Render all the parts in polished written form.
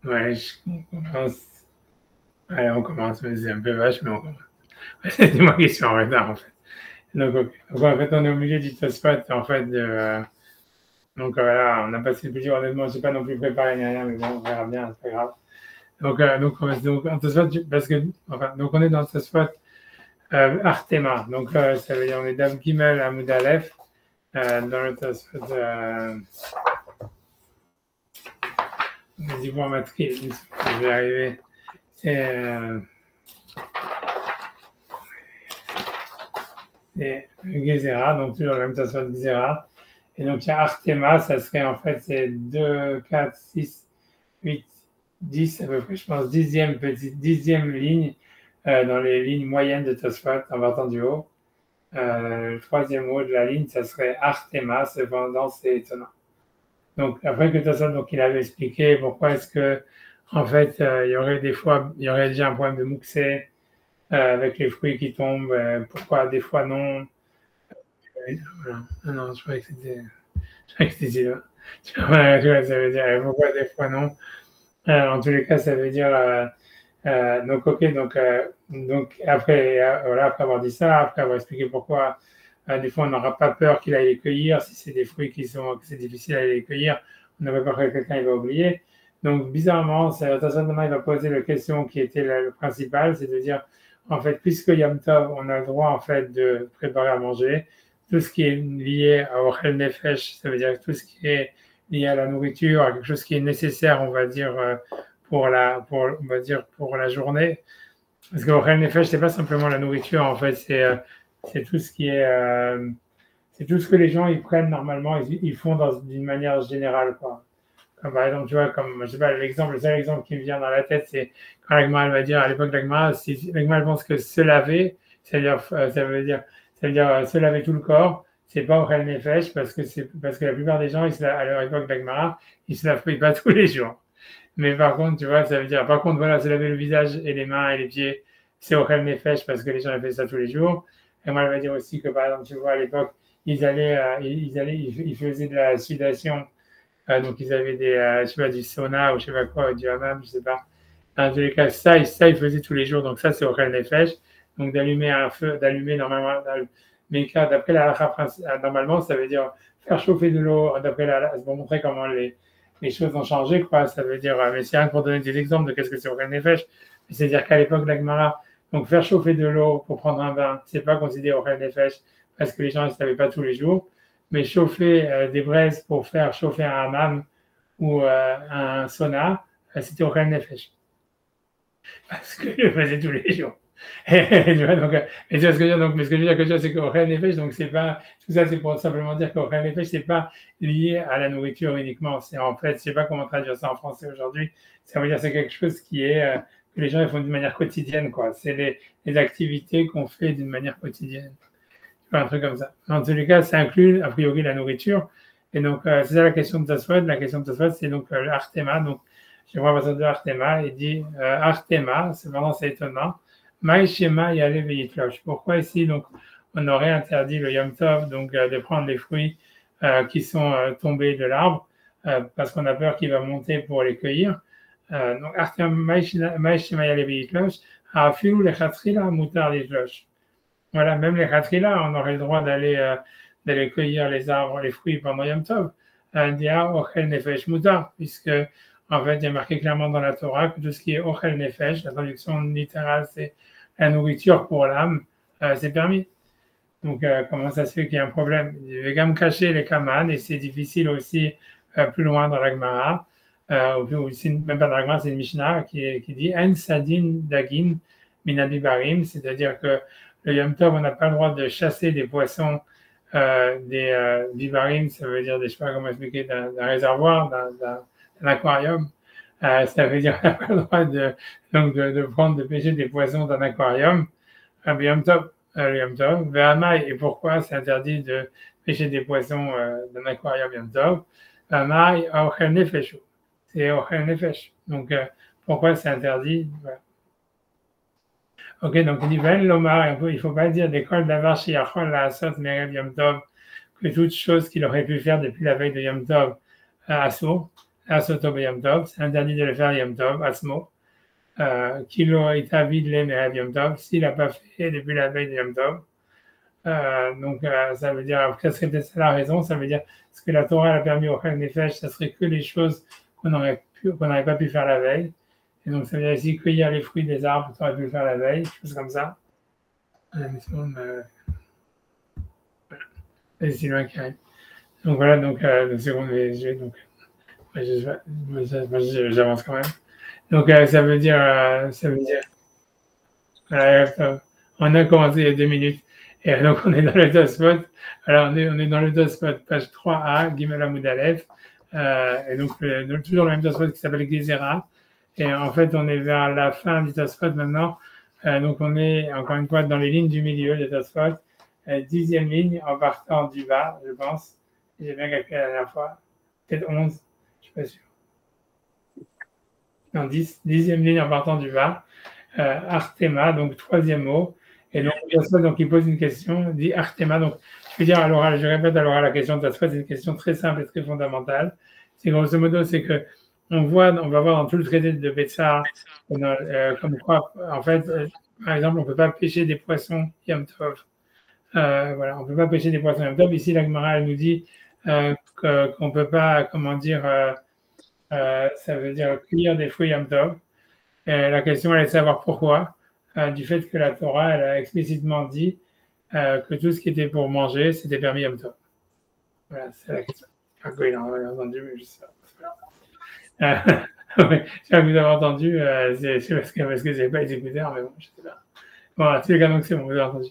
Ouais, je commence. Allez, on commence, mais c'est un peu vache, mais on commence. C'est moi qui suis en retard, en fait. Donc, ok. Donc, en fait, on est au milieu du spot, en fait, donc voilà, on a passé le plaisir, honnêtement, je n'ai pas non plus préparé ni rien, mais bon, on verra bien, c'est pas grave. Donc, en spot, parce que, enfin, donc on est dans ce spot Artema, donc ça veut dire on est Dave Gimel à Moudalef, dans le spot, vas-y voir ma triche, je vais arriver. C'est Gezerah, donc toujours la même façon de Gezerah. Et donc il y a Artema, ça serait en fait c'est 2, 4, 6, 8, 10 à peu près, je pense, dixième ligne dans les lignes moyennes de Tosfot en partant du haut. Le troisième mot de la ligne, ça serait Artema, cependant c'est étonnant. Donc après que Tosfot, donc il avait expliqué pourquoi est-ce que en fait il y aurait des fois, il y aurait déjà un problème de mouxé avec les fruits qui tombent, pourquoi des fois non. Voilà. Ah non, je croyais que c'était. Je croyais que c'était là. Tu vois, ça veut dire pourquoi des fois non. En tous les cas, ça veut dire. Donc, ok, donc après, voilà, après avoir dit ça, après avoir expliqué pourquoi des fois on n'aura pas peur qu'il aille les cueillir, si c'est des fruits qui sont, que c'est difficile à aller les cueillir, on n'avait peur que quelqu'un il va oublier. Donc, bizarrement, il va poser la question qui était le principal, c'est de dire, en fait, puisque Yom Tov, on a le droit, en fait, de préparer à manger, tout ce qui est lié au Ochel Nefesh, ça veut dire tout ce qui est lié à la nourriture, à quelque chose qui est nécessaire, on va dire, on va dire, pour la journée. Parce que Ochel Nefesh, c'est pas simplement la nourriture, en fait, c'est tout ce qui est, c'est tout ce que les gens, ils prennent normalement, ils font d'une manière générale, quoi. Comme par exemple, tu vois, comme, je sais pas, le seul exemple qui me vient dans la tête, c'est quand l'Agma, elle va dire, à l'époque de l'Agma, si l'Agma, elle pense que se laver, ça veut dire se laver tout le corps, c'est pas Ochel Nefesh, parce que la plupart des gens, à leur époque d'Agma, ils se lavent pas tous les jours. Mais par contre, tu vois, ça veut dire, par contre, voilà, se laver le visage et les mains et les pieds, c'est Ochel Nefesh, parce que les gens, ils faisaient ça tous les jours. Et moi, elle va dire aussi que, par exemple, tu vois, à l'époque, ils faisaient de la sudation, donc ils avaient je sais pas, du sauna ou je sais pas quoi, du hammam, je sais pas. Dans tous les cas, ils faisaient tous les jours. Donc ça, c'est au Khel Nefesh. Donc d'allumer un feu, d'allumer normalement, mais d'après la halakha normalement, ça veut dire faire chauffer de l'eau, d'après la halakha, pour montrer comment les choses ont changé, quoi. Ça veut dire, mais c'est rien pour donner des exemples de qu'est-ce que c'est au Khel Nefesh. C'est-à-dire qu'à l'époque de la Gemara, donc faire chauffer de l'eau pour prendre un bain, c'est pas considéré au Khel Nefesh parce que les gens ne savaient pas tous les jours. Mais chauffer des braises pour faire chauffer un hammam ou un sauna, c'était au Khel Nefesh parce que je le faisais tous les jours. Tu vois, donc, et tu vois ce que je veux dire, donc, mais ce que je veux dire, c'est qu'au Khel Nefesh, donc c'est pas, tout ça c'est pour simplement dire qu'au Khel Nefesh, c'est pas lié à la nourriture uniquement. C'est en fait, je sais pas comment traduire ça en français aujourd'hui. Ça veut dire c'est quelque chose qui est que les gens ils font d'une manière quotidienne, quoi. C'est les activités qu'on fait d'une manière quotidienne. Tu vois, un truc comme ça. En tous les cas, ça inclut a priori la nourriture. Et donc, c'est ça la question de Tosfot. La question de Tosfot, c'est donc l'Artema. Donc, je vois passer de Artema. Il dit Artema, c'est vraiment c'est étonnant. Maïshema Yale Veitlosh. Pourquoi ici, donc, on aurait interdit le Yom Tov, donc, de prendre les fruits qui sont tombés de l'arbre, parce qu'on a peur qu'il va monter pour les cueillir. Donc, Artema Maïshema Yale Veitlosh. Afilu Lechatrila Mutar Litlosh. Voilà, même les Khatrila, on aurait le droit d'aller cueillir les arbres, les fruits pendant Yom Tov. Dia Ochel Nefesh Mutar, puisque en fait, il y a marqué clairement dans la Torah que tout ce qui est Ochel Nefesh, la traduction littérale, c'est la nourriture pour l'âme, c'est permis. Donc, comment ça se fait qu'il y a un problème? Il veut quand même cacher les Kaman, et c'est difficile aussi plus loin dans la Gemara, même pas dans la Gemara, c'est une Mishnah qui dit En Sadin Dagin Minadibarim, c'est-à-dire que le Yom Tov, on n'a pas le droit de chasser des poissons, des vivarim, ça veut dire, je ne sais pas comment expliquer, d'un réservoir, d'un aquarium. Ça veut dire qu'on n'a pas le droit donc de prendre, de pêcher des poissons d'un aquarium. Yom Tov, Yom Tov. Et pourquoi c'est interdit de pêcher des poissons d'un aquarium Yom Tov? Ve'amai, Ochel Nefesh. C'est Ochel Nefesh. Donc, pourquoi c'est interdit? Voilà. Ok, donc il dit Ben Lomar, il ne faut pas dire d'école d'avar shiachol la asot merev Yom Tov, que toute chose qu'il aurait pu faire depuis la veille de Yom Tov à Assour. Asoto Yom Tov, c'est interdit de le faire Yom Tov, Asmo. Kilo Itavid le Mehav Yom Tov, s'il n'a pas fait depuis la veille de Yom Tov. Ça veut dire, qu'est-ce que c'est la raison? Ça veut dire, ce que la Torah a permis au Chal Nefesh, ça serait que les choses qu'on n'aurait pas pu faire la veille. Et donc, ça veut dire ici, cueillir les fruits des arbres, qu'on aurait pu le faire la veille, choses comme ça. Et c'est loin qui arrive. Donc voilà, une seconde, donc, j'avance quand même. Donc, ça veut dire, on a commencé il y a 2 minutes. Et donc, on est dans le Tosfot. Alors, on est dans le Tosfot, page 3a, Gimel Amud Aleph. Et donc, toujours le même Tosfot qui s'appelle Gezerah. Et en fait, on est vers la fin du Tosfot maintenant. Donc, on est encore une fois dans les lignes du milieu du Tosfot. 10e ligne en partant du bas, je pense. J'ai bien calculé la dernière fois. Peut-être 11, je ne suis pas sûr. Non, 10e ligne en partant du bas. Artema, donc 3e mot. Et donc, donc il pose une question, il dit Artema. Donc, je vais dire à l'oral, je répète à l'oral la question de Tosfot, c'est une question très simple et très fondamentale. C'est grosso modo, c'est que on va voir dans tout le traité de Betsar, comme quoi, en fait, par exemple, on ne peut pas pêcher des poissons Yom Tov. Voilà, on ne peut pas pêcher des poissons Yom Tov. Ici, la Gemara, elle nous dit qu'on ne peut pas, ça veut dire cueillir des fruits Yom Tov. La question, elle est de savoir pourquoi. Du fait que la Torah, elle a explicitement dit que tout ce qui était pour manger, c'était permis Yom Tov. Voilà, c'est la question. Il en a entendu, mais je sais pas. Si vous avez entendu, c'est parce que je n'avais pas les écouteurs, mais bon, je sais pas. Bon, en tous les cas, donc c'est bon, vous avez entendu.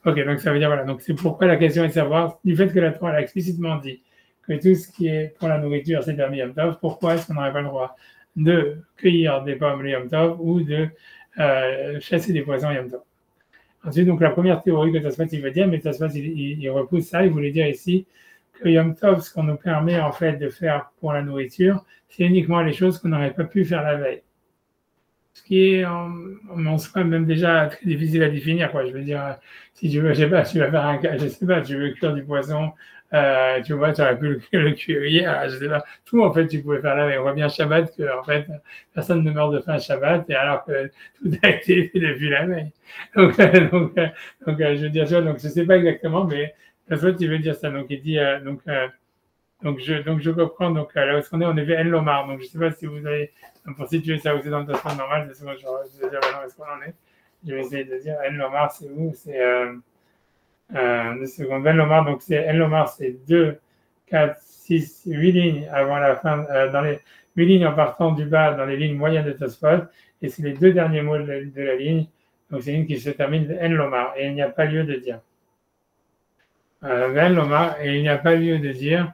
Ok, donc ça veut dire, voilà, donc c'est pourquoi la question est de savoir, du fait que la Torah a explicitement dit que tout ce qui est pour la nourriture, c'est permis Yom Tov, pourquoi est-ce qu'on n'aurait pas le droit de cueillir des pommes le Yom Tov ou de chasser des poissons Yom Tov? Ensuite, donc la première théorie que Tosfot il veut dire, mais Tosfot il repousse ça, il voulait dire ici que Yom Tov, ce qu'on nous permet en fait de faire pour la nourriture, c'est uniquement les choses qu'on n'aurait pas pu faire la veille. Ce qui est en soi même déjà très difficile à définir, quoi. Je veux dire, si tu veux, je sais pas, tu vas faire tu veux cuire du poisson, tu vois, tu aurais pu le cuire hier, je sais pas. Tout, en fait, tu pouvais faire la veille. On voit bien Shabbat que, en fait, personne ne meurt de faim à Shabbat, et alors que tout a été fait depuis la veille. Donc, je veux dire ça, donc je sais pas exactement, mais la fois, tu veux dire ça. Donc, il dit, donc je comprends. Donc, là où on est vers En Lomar. Donc, je sais pas si vous avez, pour situer ça aussi dans le dossier normal, je vais dire, voilà, où est-ce qu'on en est. Je vais essayer de dire En Lomar, c'est où? C'est, 2 secondes. En Lomar, donc En Lomar, c'est 2, 4, 6, 8 lignes avant la fin, dans les 8 lignes en partant du bas, dans les lignes moyennes de Tosfot, et c'est les 2 derniers mots de la ligne. Donc, c'est une qui se termine de En Lomar, et il n'y a pas lieu de dire. En Lomar, et il n'y a pas lieu de dire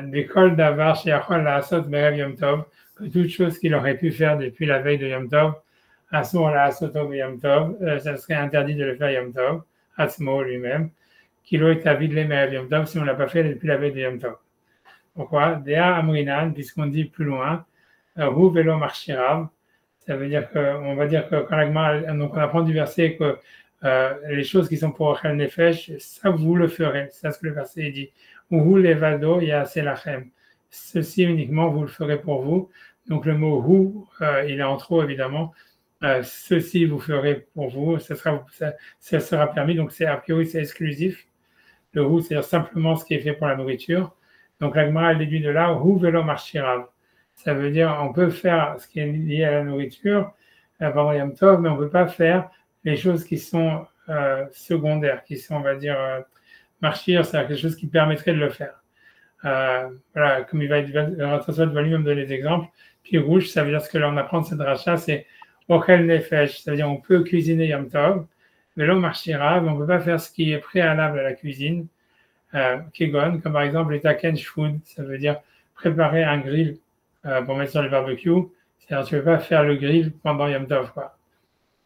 d'école d'avar chez Achol la Asot Berev Yom Tov, que toute chose qu'il aurait pu faire depuis la veille de Yom Tov, Asmo la Asoto Yom Tov, ça serait interdit de le faire Yom Tov, Asmo lui-même, Kilo est avid le Merev Yom Tov si on ne l'a pas fait depuis la veille de Yom Tov. Pourquoi? Dea Amrinan, puisqu'on dit plus loin, Hu Velo Marchirav, ça veut dire qu'on va dire que quand donc on apprend du verset que les choses qui sont pour Chal Nefesh, ça vous le ferez, c'est ce que le verset dit. Ou levado yaselachem. Ceci uniquement, vous le ferez pour vous. Donc le mot hu, il est en trop évidemment. Ceci vous ferez pour vous, ça sera permis. Donc c'est a priori c'est exclusif. Le hu, c'est simplement ce qui est fait pour la nourriture. Donc la Gemara déduit de là hu velo marchirav. Ça veut dire on peut faire ce qui est lié à la nourriture pendant Yom Tov, mais on ne peut pas faire les choses qui sont secondaires, qui sont, on va dire, marchir, c'est quelque chose qui permettrait de le faire. Voilà, comme il va lui-même donner des exemples. Puis rouge, ça veut dire ce que là on apprend de cette rachat, c'est Ochel Nefesh, ça veut dire on peut cuisiner Yom Tov, mais l'eau marchira, mais on ne peut pas faire ce qui est préalable à la cuisine, Kegon, comme par exemple les takench food, ça veut dire préparer un grill pour mettre sur le barbecue, c'est-à-dire tu ne peux pas faire le grill pendant Yom Tov, quoi.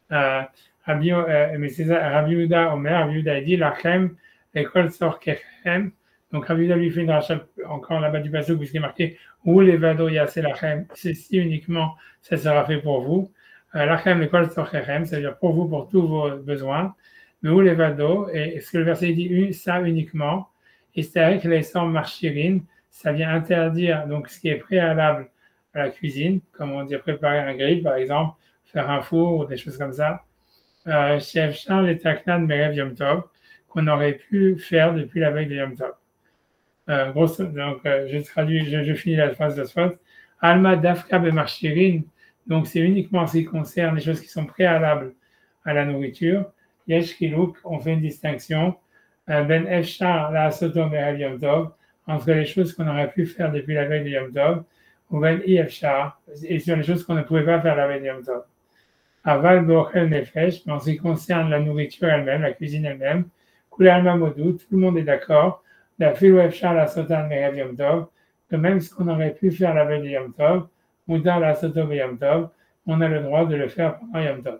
Mais c'est ça, Rabbi Yehuda Omer, Rabbi Yehuda a dit Lachem, l'école sort Kechem. Donc Rabbi Yehuda lui fait une rachat encore là-bas du passage, puisqu'il est marqué Ou levado yase Lachem, ceci uniquement, ça sera fait pour vous. Lachem, l'école sort Kechem, c'est-à-dire pour vous, pour tous vos besoins. Mais Ou levado, et ce que le verset dit, ça uniquement, et c'est avec les 100 marchirines, ça vient interdire donc ce qui est préalable à la cuisine, comme on dit préparer un grill par exemple, faire un four ou des choses comme ça. Chez Efshar, les Taknan Merev Yom Tov, qu'on aurait pu faire depuis la veille de Yom Tov. Donc, je traduis, je finis la phrase de Sfot. Alma Dafka Bemarchirin, donc c'est uniquement en ce qui concerne les choses qui sont préalables à la nourriture. Yesh Kiluk, on fait une distinction. Ben Efshar, la Soto Merev Yom Tov, entre les choses qu'on aurait pu faire depuis la veille de Yom Tov, ou Ben Efshar, et sur les choses qu'on ne pouvait pas faire la veille de Yom Tov. Aval Bochel Nefesh, mais en ce qui concerne la nourriture elle-même, la cuisine elle-même, Kula Alma Modou, tout le monde est d'accord. La Philo Efshar, la Sotan Merev Yom Tov, que même ce qu'on aurait pu faire la veille de Yom Tov, Mouda la Soto Yom Tov, on a le droit de le faire pendant Yom Tov.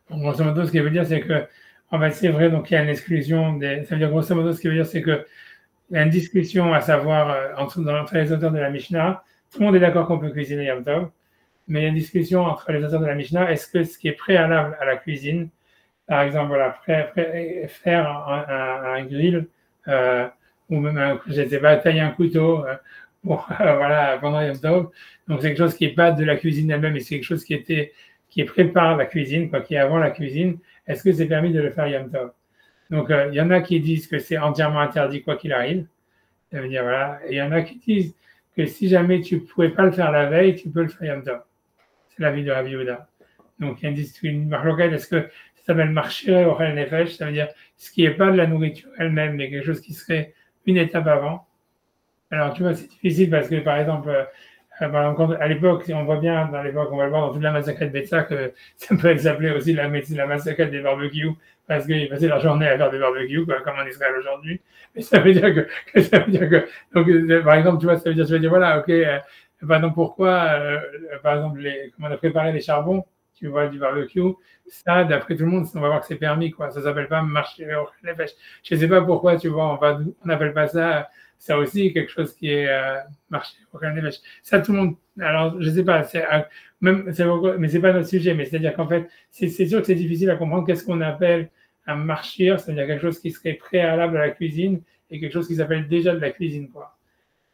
Donc, grosso modo, ce qui veut dire, c'est que, en fait, c'est vrai, donc il y a une exclusion des. Ça veut dire, grosso modo, ce qui veut dire, c'est qu'il y a une discussion à savoir entre les auteurs de la Mishnah. Tout le monde est d'accord qu'on peut cuisiner Yom Tov, mais il y a une discussion entre les auteurs de la Mishnah. Est-ce que ce qui est préalable à la cuisine, par exemple, voilà, faire un grill, ou même, je ne sais pas, tailler un couteau, voilà, pendant Yom Tov. Donc, c'est quelque chose qui n'est pas de la cuisine elle-même, mais c'est quelque chose qui prépare la cuisine, quoi, qui est avant la cuisine. Est-ce que c'est permis de le faire Yom Tov? Donc, il y en a qui disent que c'est entièrement interdit quoi qu'il arrive. Ça veut dire, voilà. Et il y en a qui disent que si jamais tu ne pouvais pas le faire la veille, tu peux le faire Yom Tov. C'est l'avis de Rabbi Yehuda. Donc, il y a une marloquette. Est-ce que ça s'appelle marcher au Ochel Nefesh? Ça veut dire ce qui n'est pas de la nourriture elle-même, mais quelque chose qui serait une étape avant. Alors, tu vois, c'est difficile parce que, par exemple, à l'époque, on voit bien, dans l'époque, on va le voir dans toute la massacre de Betsa, que ça peut s'appeler aussi la massacre des barbecues, parce qu'ils passaient leur journée à faire des barbecues, quoi, comme en Israël aujourd'hui. Mais ça veut dire donc, par exemple, tu vois, ça veut dire, je vais dire, voilà, ok, par exemple, pourquoi, par exemple, comment on a préparé les charbons, tu vois, du barbecue, ça, d'après tout le monde, on va voir que c'est permis, quoi. Ça s'appelle pas marcher au Nefesh. Je sais pas pourquoi, tu vois, on n'appelle pas ça aussi quelque chose qui est marché au Nefesh. Ça, tout le monde. Alors, je sais pas, mais c'est pas notre sujet. Mais c'est-à-dire qu'en fait, c'est sûr que c'est difficile à comprendre. Qu'est-ce qu'on appelle un marchir, c'est-à-dire quelque chose qui serait préalable à la cuisine et quelque chose qui s'appelle déjà de la cuisine, quoi.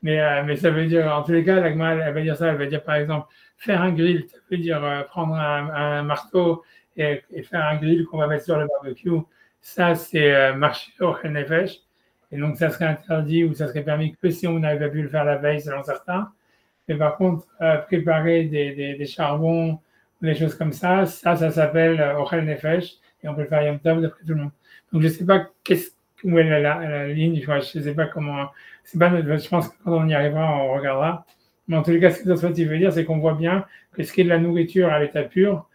Mais ça veut dire, en tous les cas, la Gemara, elle va dire ça. Elle va dire, par exemple, faire un grill. Ça veut dire prendre un marteau et faire un grill qu'on va mettre sur le barbecue. Ça, c'est marcher au Nefesh. Et donc, ça serait interdit ou ça serait permis que si on n'avait pas pu le faire la veille, selon certains. Mais par contre, préparer des charbons ou des choses comme ça s'appelle Ochel Nefesh et on peut le faire Yom Tov d'après tout le monde. Donc, je ne sais pas où est la ligne, je ne sais pas comment. Je pense que quand on y arrivera, on regardera. Mais en tous les cas, ce que ça veut dire, c'est qu'on voit bien que ce qui est de la nourriture à l'état pur,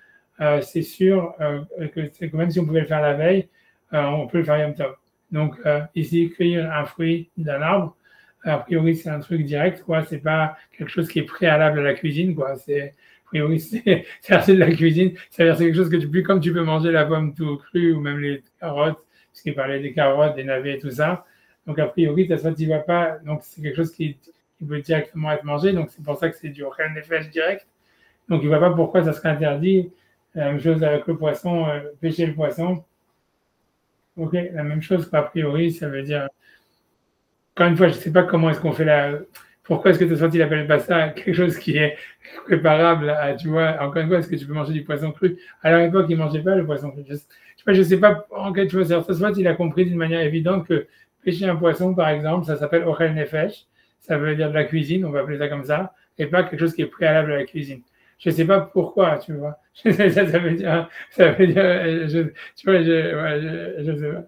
c'est sûr que même si on pouvait le faire la veille, on peut le faire Yom Tov. Donc, ici, cueillir un fruit d'un arbre, a priori, c'est un truc direct, quoi. C'est pas quelque chose qui est préalable à la cuisine, quoi. A priori, c'est de la cuisine. C'est-à-dire, c'est quelque chose que comme tu peux manger la pomme tout crue ou même les carottes, parce qu'il parlait des carottes, des navets et tout ça. Donc, a priori, ça tu vas pas. Donc, c'est quelque chose qui peut directement être mangé. Donc, c'est pour ça que c'est du Ochel Nefesh direct. Donc, il ne voit pas pourquoi ça serait interdit. La même chose avec le poisson, pêcher le poisson. Ok, la même chose, a priori, ça veut dire. Encore une fois, je ne sais pas comment est-ce qu'on fait pourquoi est-ce que Tosfot il appelle pas ça quelque chose qui est préparable à, tu vois, encore une fois, est-ce que tu peux manger du poisson cru? À leur époque, ils ne mangeaient pas le poisson cru. Je sais pas, en fait, tu vois, Tosfot, il a compris d'une manière évidente que pêcher un poisson, par exemple, ça s'appelle Ochel Nefesh, ça veut dire de la cuisine, on va appeler ça comme ça, et pas quelque chose qui est préalable à la cuisine. Je ne sais pas pourquoi, tu vois. Ça veut dire, tu vois, je sais pas.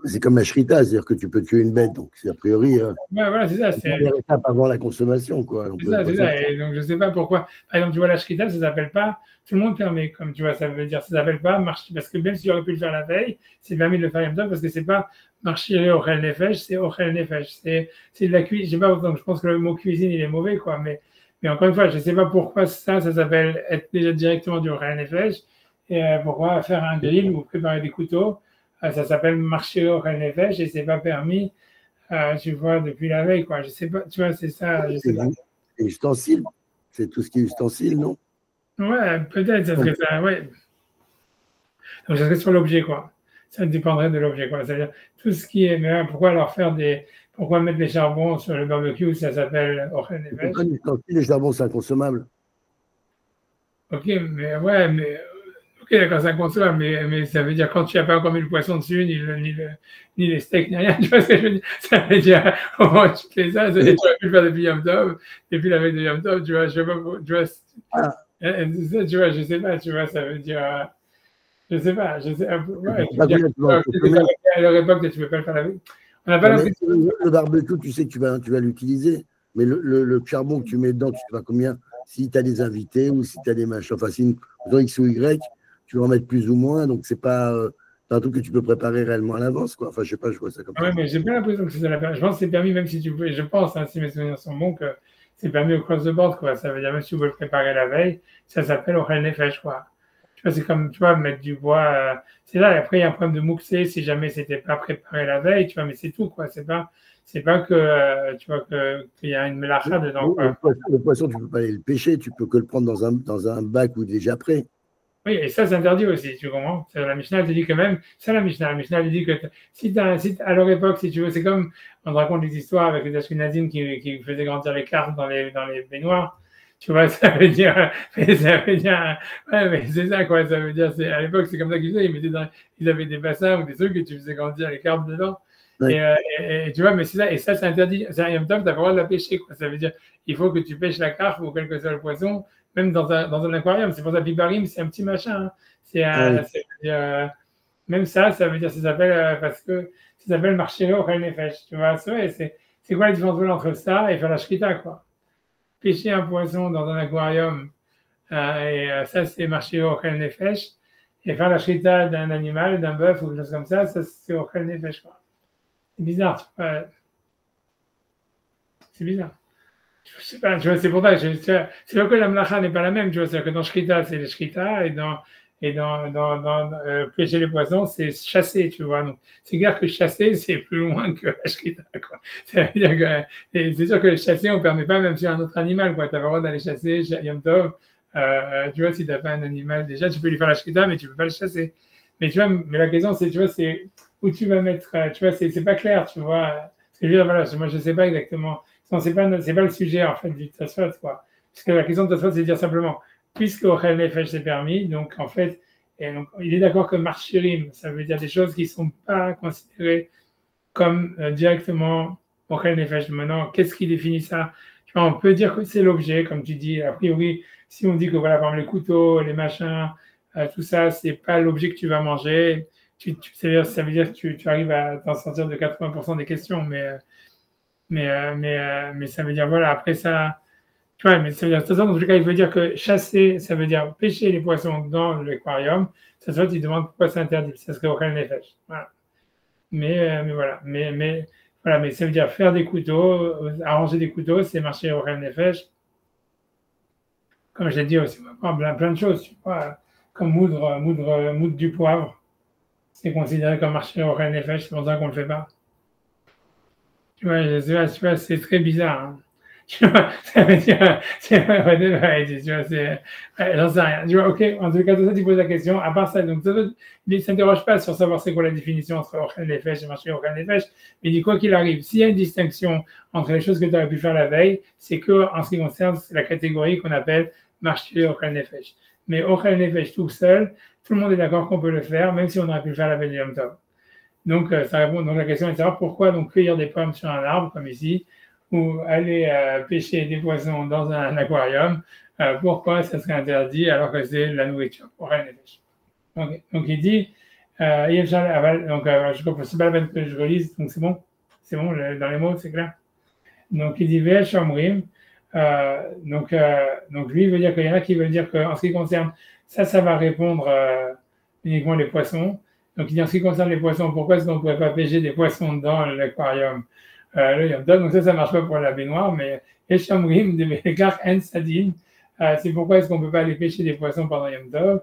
C'est comme la shrita, c'est-à-dire que tu peux tuer une bête, donc c'est a priori voilà, c'est ça, la première étape avant la consommation, quoi. C'est ça. Et donc je sais pas pourquoi. Par exemple, tu vois, la shrita, ça s'appelle pas, tout le monde permet, comme tu vois, ça veut dire, ça s'appelle pas marcher, parce que même si j'aurais pu le faire la veille, c'est permis de le faire Yom Tov, parce que c'est pas marcher au Ochel Nefesh, c'est Ochel Nefesh. C'est de la cuisine, je sais pas, donc je pense que le mot cuisine, il est mauvais, quoi, mais encore une fois, je sais pas pourquoi ça s'appelle être déjà directement du Ochel Nefesh, et pourquoi faire un grill ou préparer des couteaux, ça s'appelle marcher au Ochel Nefesh, et c'est pas permis, tu vois, depuis la veille, quoi. Je sais pas, tu vois, c'est ça, je sais pas. C'est ustensile, c'est tout ce qui est ustensile, non? Ouais, peut-être, ça serait ça, ouais. Donc, ça serait sur l'objet, quoi. Ça dépendrait de l'objet, quoi. C'est-à-dire, tout ce qui est, mais pourquoi leur faire Pourquoi mettre les charbons sur le barbecue, ça s'appelle Ochel Nefesh? Les charbons, c'est inconsommable. Ok, mais ouais, mais ok, d'accord, c'est inconsommable, mais ça veut dire quand tu n'as pas encore mis le poisson dessus, ni les steaks, ni rien, tu vois ce que je veux dire? Ça veut dire, au moment où tu fais ça, tu aurais pu le faire depuis Yom Tov, depuis la veille de Yom Tov, tu vois, je sais pas, tu vois, ça, tu vois, je sais pas, tu vois, ça veut dire, je sais pas, je sais, ouais, tu veux dire, à leur époque, tu ne peux pas le faire la veille. On n'a pas l'impression. Le barbecue, tu sais que tu vas l'utiliser, mais le charbon que tu mets dedans, tu sais pas combien, si tu as des invités ou si tu as des machins, enfin, si une raison X ou Y, tu vas en mettre plus ou moins, donc c'est pas un truc que tu peux préparer réellement à l'avance, quoi. Enfin, je sais pas, je vois ça comme ça. Ouais, mais j'ai pas l'impression que c'est ça la permis. Je pense que c'est permis, même si tu peux, je pense, hein, si mes souvenirs sont bons, que c'est permis au cross the board, quoi. Ça veut dire, même si tu veux le préparer la veille, ça s'appelle au Nefesh, quoi. Tu vois, c'est comme, tu vois, mettre du bois, c'est là, et après, il y a un problème de mouxé si jamais c'était pas préparé la veille, tu vois, mais c'est tout, quoi. C'est pas que, tu vois, qu'il y a une mélacha dedans, quoi. Le poisson, tu peux pas aller le pêcher, tu peux que le prendre dans un bac ou déjà prêt. Oui, et ça, c'est interdit aussi, tu comprends? La Mishnah, elle te dit que même, ça, la Mishnah, elle dit que à leur époque, si tu veux, c'est comme, on te raconte des histoires avec les Ashkenazim qui faisaient grandir les carpes dans les baignoires. Tu vois, ça veut dire, ouais, mais c'est ça, quoi, ça veut dire, à l'époque, c'est comme ça qu'ils faisaient, ils avaient des bassins ou des trucs et tu faisais grandir les carpes dedans. Ouais. Et tu vois, mais c'est ça, et ça, c'est interdit. C'est un yom tov, t'as pas le droit de la pêcher, quoi. Ça veut dire, il faut que tu pêches la carpe ou quel que soit le poisson, même dans un aquarium. C'est pour ça, Bibarim, c'est un petit machin, hein. Même ça veut dire, ça s'appelle, parce que ça s'appelle marcher au Nefesh. Tu vois, c'est quoi la différence entre ça et faire la shrita, quoi? Pêcher un poisson dans un aquarium, ça, c'est marcher au Nefesh. Et faire la shrita d'un animal, d'un bœuf ou quelque chose comme ça c'est au Nefesh, quoi. C'est bizarre, c'est bizarre. Je sais pas, tu vois, c'est pour ça que c'est vrai que la mlacha n'est pas la même, tu vois, c'est-à-dire que dans Shrita, c'est les Shrita, et dans pêcher les poissons, c'est chasser, tu vois. Donc, c'est clair que chasser, c'est plus loin que la Shrita, quoi. C'est sûr que chasser, on ne permet pas, même sur un autre animal, quoi. Tu as le droit d'aller chasser, Yom Tov, tu vois, si tu n'as pas un animal, déjà, tu peux lui faire la Shrita, mais tu ne peux pas le chasser. Mais tu vois, mais la question, c'est, tu vois, c'est où tu vas mettre, tu vois, c'est pas clair, tu vois. Parce que voilà, moi, je ne sais pas exactement. Non, c'est pas le sujet, en fait, du Tosfot, quoi. Parce que la question de Tosfot, c'est de dire simplement, puisque Ochel Nefesh c'est permis, donc, en fait, et donc, il est d'accord que Marchirim, ça veut dire des choses qui ne sont pas considérées comme directement Ochel Nefesh. Maintenant, qu'est-ce qui définit ça? Tu vois, on peut dire que c'est l'objet, comme tu dis. A priori, si on dit que, voilà, par exemple, les couteaux, les machins, tout ça, c'est pas l'objet que tu vas manger. Ça veut dire que tu arrives à t'en sortir de 80% des questions, mais ça veut dire, voilà, après ça, tu vois, mais ça veut dire, de toute façon, dans tous les cas, il veut dire que chasser, ça veut dire pêcher les poissons dans l'aquarium. Ça se fait, il demande pourquoi c'est interdit. Ça serait aucun effet. Voilà. Mais voilà. Voilà, mais ça veut dire faire des couteaux, arranger des couteaux, c'est marcher aucun effet. Comme je l'ai dit aussi, on va prendre plein de choses, tu vois, comme moudre du poivre. C'est considéré comme marcher aucun effet, c'est pour ça qu'on ne le fait pas. Tu vois, c'est très bizarre. Hein. Tu vois, ça veut dire, tu vois, j'en sais rien. Tu vois, ok, en tout cas, tout ça, tu poses la question. À part ça, donc, il ne s'interroge pas sur savoir c'est quoi la définition entre Ochel Nefesh et marcher Ochel Nefesh, mais il dit quoi qu'il arrive, s'il y a une distinction entre les choses que tu aurais pu faire la veille, c'est que, en ce qui concerne la catégorie qu'on appelle marcher Ochel Nefesh. Mais Ochel Nefesh tout seul, tout le monde est d'accord qu'on peut le faire, même si on aurait pu le faire la veille de Yom Tov. Donc, ça répond. Donc, la question est de savoir pourquoi donc cueillir des pommes sur un arbre, comme ici, ou aller pêcher des poissons dans un aquarium, pourquoi ça serait interdit alors que c'est la nourriture pour rien les pêches. Donc, il dit, donc, je comprends, c'est pas la peine que je relise, donc c'est bon, dans les mots, c'est clair. Donc, il dit Ve'el Shomrim, donc, lui, il veut dire qu'il y en a qui veulent dire qu'en ce qui concerne, ça va répondre uniquement les poissons. Donc, il dit en ce qui concerne les poissons, pourquoi est-ce qu'on ne pourrait pas pêcher des poissons dans l'aquarium donc ça ne marche pas pour la baignoire, mais Eshamrim de Belekar En Sadin, c'est pourquoi est-ce qu'on ne peut pas aller pêcher des poissons pendant Yom Tov,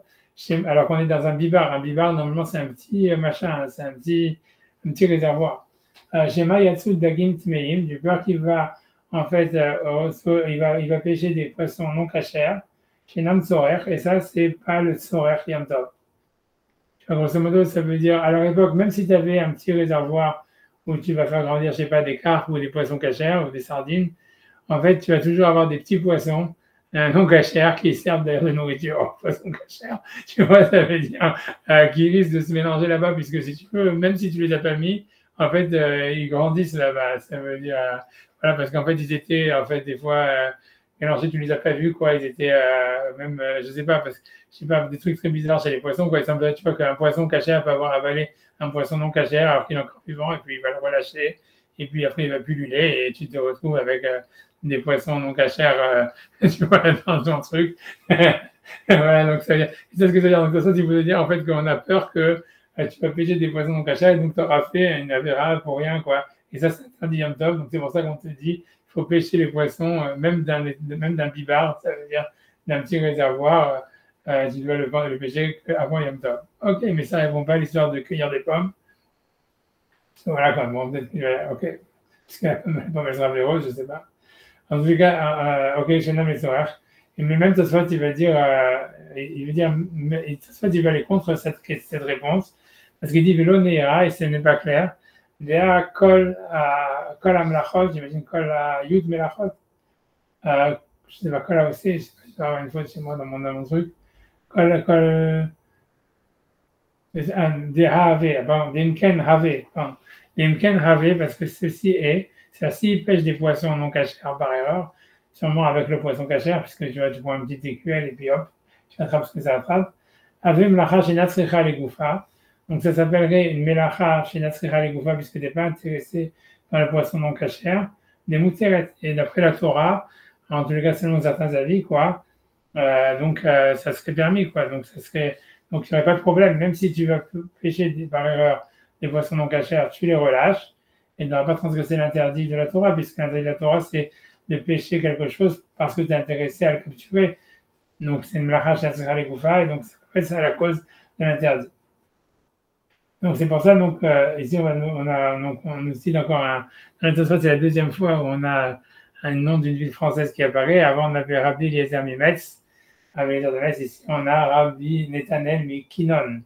alors qu'on est dans un bibar. Un bibar, normalement, c'est un petit machin, c'est un petit réservoir. Shema Yatsud Dagim Tmeim, du beurre qui va, en fait, il va pêcher des poissons non cachers, chez Nam Tzorer, et ça, c'est pas le Tzorer Yom Tov. Grosso modo, ça veut dire, à leur époque, même si tu avais un petit réservoir où tu vas faire grandir, je sais pas, des carpes ou des poissons cachers ou des sardines, en fait, tu vas toujours avoir des petits poissons non cachers qui servent d'ailleurs de nourriture aux poissons cachers. Tu vois, ça veut dire qu'ils risquent de se mélanger là-bas, puisque si tu veux, même si tu les as pas mis, en fait, ils grandissent là-bas. Ça veut dire, voilà, parce qu'en fait, ils étaient, en fait, des fois, mélangés, tu les as pas vus, quoi. Ils étaient même, je sais pas, parce que, je sais pas, des trucs très bizarres chez les poissons, quoi. Il semblerait, tu vois, qu'un poisson cachère peut avoir avalé un poisson non cachère alors qu'il est encore vivant, et puis il va le relâcher, et puis après, il va pulluler, et tu te retrouves avec des poissons non cachers, tu vois, dans ton truc. Voilà, donc ça veut dire, c'est ce que ça veut dire. Donc, ça, tu veux dire, en fait, qu'on a peur que tu vas pêcher des poissons non cachers, et donc tu auras fait une avéra pour rien, quoi. Et ça, c'est interdit Yom Tov. Donc, c'est pour ça qu'on te dit, il faut pêcher les poissons, même d'un bibar, ça veut dire d'un petit réservoir, tu dois le pêcher avant Yom Tov. Ok, mais ça ne répond pas à l'histoire de cueillir des pommes. Voilà, quand même, bon, peut-être, ok. Parce qu'il y a pas mal de roses, je ne sais pas. En tout cas, ok, je nomme les soirs. Mais même Tosfot, il va dire, Tosfot, il va aller contre cette réponse, parce qu'il dit Vélo Neira, et ce n'est pas clair. Déa Kol Amlachot, j'imagine Kol Yud Melachot. Je ne sais pas, Kol aussi, je vais avoir une faute chez moi dans mon truc. Kol. Des Have, pardon, des Mken Have, pardon. Des Mken Have, parce que ceci est. C'est-à-dire, s'il pêche des poissons non cachers par erreur, sûrement avec le poisson cacher, puisque tu vois, tu prends une petite écuelle et puis hop, tu attrapes ce que ça attrape. Avec melacha chez Natsricha les Goufa. Donc ça s'appellerait une melacha chez Natsricha les Goufa, puisque tu n'es pas intéressé par le poisson non cacher. Des mouteret. Et d'après la Torah, en tous les cas, selon certains avis, quoi, ça serait permis, quoi. Donc il n'y aurait pas de problème. Même si tu vas pêcher par erreur des poissons non cachers, tu les relâches. Et n'aura pas transgressé l'interdit de la Torah, puisque l'interdit de la Torah, c'est de pêcher quelque chose parce que tu es intéressé à le capturer. Donc, c'est une melacha shatzira legoufa, et donc, c'est ça la cause de l'interdit. Donc, c'est pour ça, donc, ici, on cite encore c'est la deuxième fois où on a un nom d'une ville française qui apparaît. Avant, on avait Rabbi Eliezer Mimetz. Rabbi Eliezer de Metz, ici, on a Rabbi Netanel Mikinon,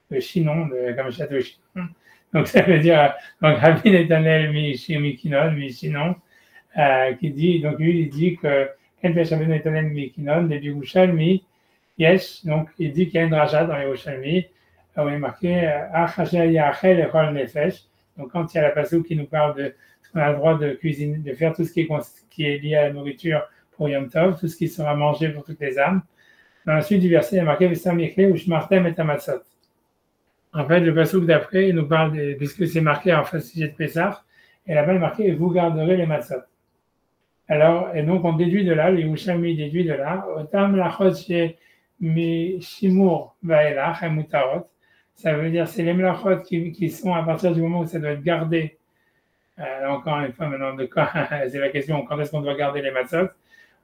le Chinon, comme le château Chinon. Donc, ça veut dire, donc, Rabbi Netanel Mikinon, Michinon, qui dit, donc lui, il dit que, Ken Pesh Rabbi Netanel Mikinon, de Yerushalmi, Yesh, donc, il dit qu'il y a une dracha dans Yerushalmi, où il est marqué, Achasher Yachel Echol Nefesh. Donc, quand il y a la passage qui nous parle de ce qu'on a le droit de cuisiner, de faire tout ce qui est lié à la nourriture pour Yom Tov, tout ce qui sera mangé pour toutes les âmes. Dans la suite du verset, il est marqué, Vessam Yekle, Ushmartem et Amatzot. En fait, le passouk d'après, il nous parle, puisque c'est marqué en sujet de Pessah, et là-bas, il est marqué, vous garderez les matzot. Alors, et donc, on déduit de là, les Yerushalmi déduit de là, Otam lachot chez Shimur vaelach, mutarot. Ça veut dire, c'est les melachot qui sont à partir du moment où ça doit être gardé. Encore une fois, maintenant, c'est la question, quand est-ce qu'on doit garder les matzot?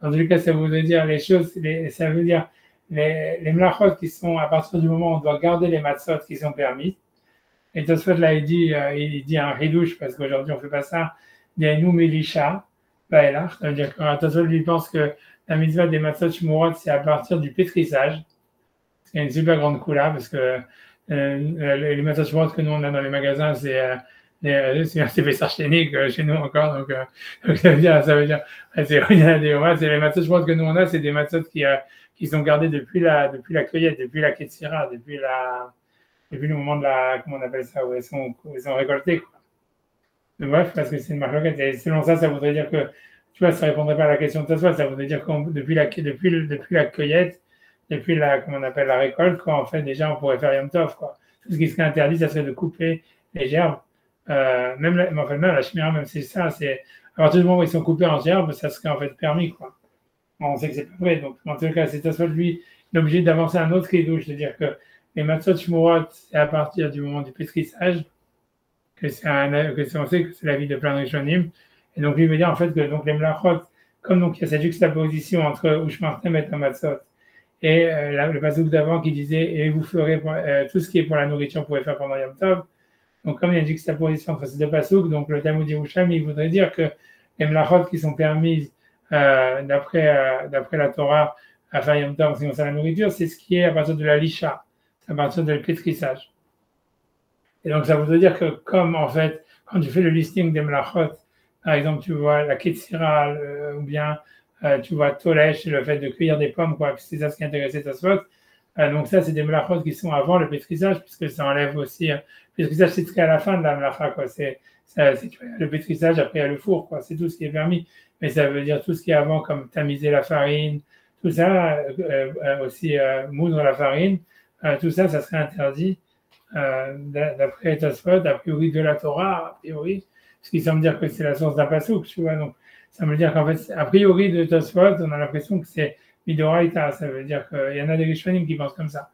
En tout cas, ça veut dire les choses, ça veut dire, les melachot qui sont à partir du moment où on doit garder les matzot qui sont permis. Et Tosfot là, il dit un ridouche, parce qu'aujourd'hui on ne fait pas ça, des nous melisha, ça veut dire que Tosfot lui pense que la mitzvah des matzot shmurot, c'est à partir du pétrissage. C'est une super grande coula, parce que les matzot shmurot que nous on a dans les magasins, c'est Pessah chénique chez nous encore, donc ça veut dire, c'est les matzot shmurot que nous on a, c'est des matzot qui sont gardés depuis la cueillette, depuis la ketzira, depuis le moment de la, comment on appelle ça, où ils sont récoltés, quoi. Donc, bref, parce que c'est une marloquette, et selon ça, ça voudrait dire que, tu vois, ça répondrait pas à la question de toi, ça voudrait dire que depuis la cueillette, depuis comment on appelle la récolte, quoi, en fait, déjà, on pourrait faire Yom Tov, quoi. Tout ce qui serait interdit, ça serait de couper les gerbes, même la chimère, même si ça, c'est, à partir du moment où ils sont coupés en gerbes, ça serait en fait permis, quoi. Bon, on sait que c'est pas vrai, donc, en tout cas, c'est Tosfot, lui, il est obligé d'avancer un autre ridouche, c'est-à-dire que les matzot shmurot, c'est à partir du moment du pétrissage on sait que c'est la vie de plein de rishonim. Et donc, lui veut dire en fait que donc, les melachot, comme donc, il y a cette juxtaposition entre Ushmartem et Tamatzot, et le pasuk d'avant qui disait et vous ferez tout ce qui est pour la nourriture, vous pouvez faire pendant Yom Tov. Donc, comme il y a une juxtaposition entre ces deux pasuk, donc le Talmud Yerushalmi, il voudrait dire que les melachot qui sont permises d'après la Torah à faire Yom Tov en ce qui concerne la nourriture, c'est ce qui est à partir de la lisha, à partir de pétrissage. Et donc, ça voudrait dire que comme, en fait, quand tu fais le listing des melachot, par exemple, tu vois la Ketzira, ou bien tu vois Tolesh, le fait de cueillir des pommes, quoi, c'est ça ce qui intéressait Tosfot. Donc ça, c'est des melachot qui sont avant le pétrissage, puisque ça enlève aussi. Le pétrissage, c'est très à la fin de la melacha, quoi. C'est le pétrissage, après il y a le four, quoi. C'est tout ce qui est permis. Mais ça veut dire tout ce qui est avant, comme tamiser la farine, tout ça, aussi moudre la farine, tout ça, ça serait interdit d'après Tosfot, a priori de la Torah, a priori, ce qui semble dire que c'est la source d'un pasouk, tu vois. Donc ça veut dire qu'en fait, a priori de Tosfot, on a l'impression que c'est Midoraita, ça veut dire qu'il y en a des Rishonim qui pensent comme ça.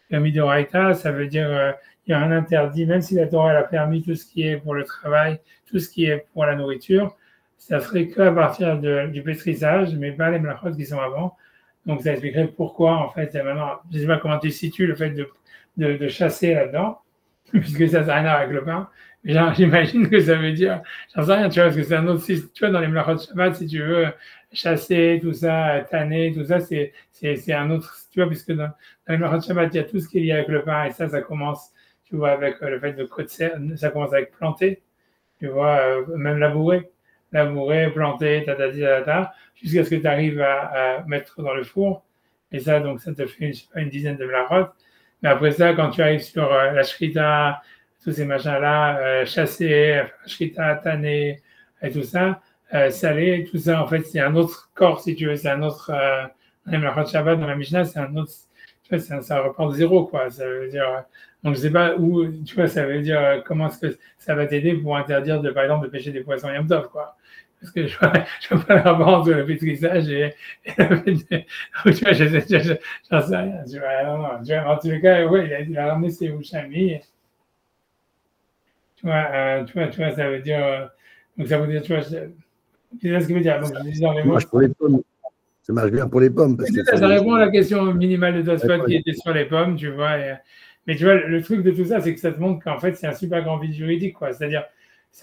Le Midoraita, ça veut dire il y a un interdit, même si la Torah elle a permis tout ce qui est pour le travail, tout ce qui est pour la nourriture, ça serait qu'à partir du pétrissage, mais pas les melachot qui sont avant. Donc ça expliquerait pourquoi, en fait, maintenant, je ne sais pas comment tu situes le fait de chasser là-dedans, puisque ça n'a rien à voir avec le pain. Mais genre, j'imagine que ça veut dire, j'en sais rien, tu vois, parce que c'est un autre, tu vois, dans les melachot Shabbat, si tu veux, chasser, tout ça, tanner, tout ça, c'est un autre, tu vois, puisque dans les melachot Shabbat, il y a tout ce qui est lié avec le pain, et ça commence, tu vois, avec le fait de kotser, ça commence avec planter, tu vois, même labourer, planter, jusqu'à ce que tu arrives à mettre dans le four. Et ça, donc, ça te fait, je sais pas, une dizaine de melachot. Mais après ça, quand tu arrives sur la shrita, tous ces machins-là, chasser, shrita, tanner, et tout ça, salé, tout ça, en fait, c'est un autre corps, si tu veux, c'est un autre, dans les melachot Shabbat, dans la Mishnah, c'est un autre, tu vois, ça reprend zéro, quoi. Ça veut dire, donc je sais pas où, tu vois, ça veut dire comment est-ce que ça va t'aider pour interdire, par exemple, de pêcher des poissons Yom Tov, quoi. Parce que je vois pas le rapport entre le pétrissage et le fait de, tu vois, j'en sais rien. Tu vois, non, tu vois, en tous les cas, ouais, il a ramené ses Ushami. Tu vois, ça veut dire, donc ça veut dire, tu vois, c'est ce qui veut dire. Donc je dis dans les Ça mots. marche pour les pommes. Ça marche bien pour les pommes. Parce que Ça répond à la question minimale de Tosfot qui était sur les pommes, tu vois. Mais tu vois, le truc de tout ça, c'est que ça te montre qu'en fait, c'est un super grand vide juridique, quoi. C'est-à-dire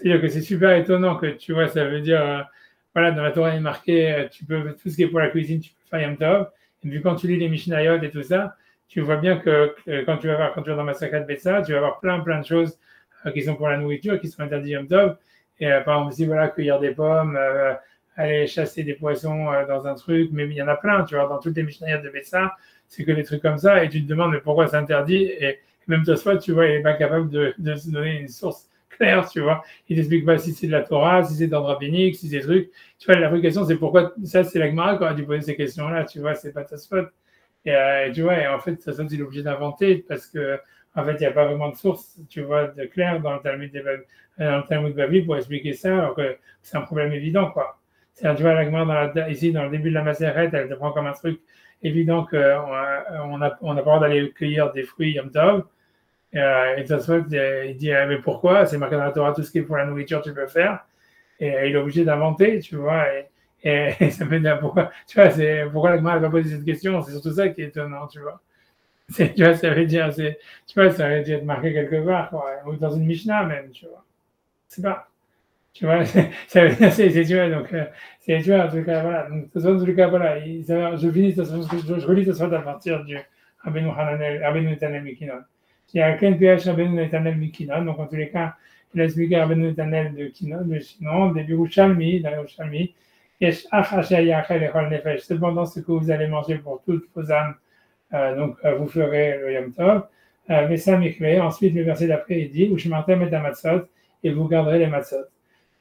que c'est super étonnant que, tu vois, ça veut dire, voilà, dans la Torah, il est marqué, tu peux, tout ce qui est pour la cuisine, tu peux faire Yom Tov. Et puis quand tu lis les Mishnayot et tout ça, tu vois bien que quand tu vas dans Massacre de Betsa, tu vas avoir plein de choses qui sont pour la nourriture, qui sont interdites Yom Tov. Et par exemple, aussi, voilà, cueillir des pommes, aller chasser des poissons dans un truc, mais il y en a plein, tu vois, dans toutes les Mishnayot de Betsa, c'est que des trucs comme ça, et tu te demandes mais pourquoi c'est interdit, et même Tosfot, tu vois, il n'est pas capable de se donner une source claire, tu vois. Il t'explique pas si c'est de la Torah, si c'est d'ordre rabbinique, si c'est trucs. Tu vois, la vraie question, c'est pourquoi, ça, c'est la Gemara qui aurait dû poser ces questions-là, tu vois, c'est pas Tosfot. Et tu vois, et en fait, Tosfot, il est obligé d'inventer parce que, en fait, il n'y a pas vraiment de source, tu vois, de clair dans le Talmud Bavli pour expliquer ça, alors que c'est un problème évident, quoi. C'est-à-dire, tu vois, la Gemara, ici, dans le début de la Maseret, elle te prend comme un truc évident qu'on n'a pas le droit d'aller cueillir des fruits Yom Tov. Et Tosfot, il dit, mais pourquoi? C'est marqué dans la Torah, tout ce qui est pour la nourriture, tu peux faire. Et il est obligé d'inventer, tu vois. Et ça me dit, pourquoi, tu vois, c'est pourquoi la Gemara n'a pas posé cette question. C'est surtout ça qui est étonnant, tu vois. Tu vois, ça veut dire, tu vois, ça aurait dû être marqué quelque part, quoi. Ou dans une Mishnah même, tu vois. C'est pas. Tu vois, ça veut dire, tu vois, donc, tu vois, en tout cas, voilà. Donc, en tout cas, voilà, je finis, je relis ça à partir du Rabbeinu Netanel Mikinon. Il y a quel PH Rabbeinu Netanel Mikinon, donc en tous les cas, il a expliqué Rabbeinu Netanel de Kinon, de Chinon, des Yerushalmi, dans Yerushalmi, cependant, ce que vous allez manger pour toutes vos âmes, donc vous ferez le Yom Tov. Mais ça m'éclaire. Ensuite, le verset d'après, il dit, Ushmartem et Matzot, et vous garderez les Matzot.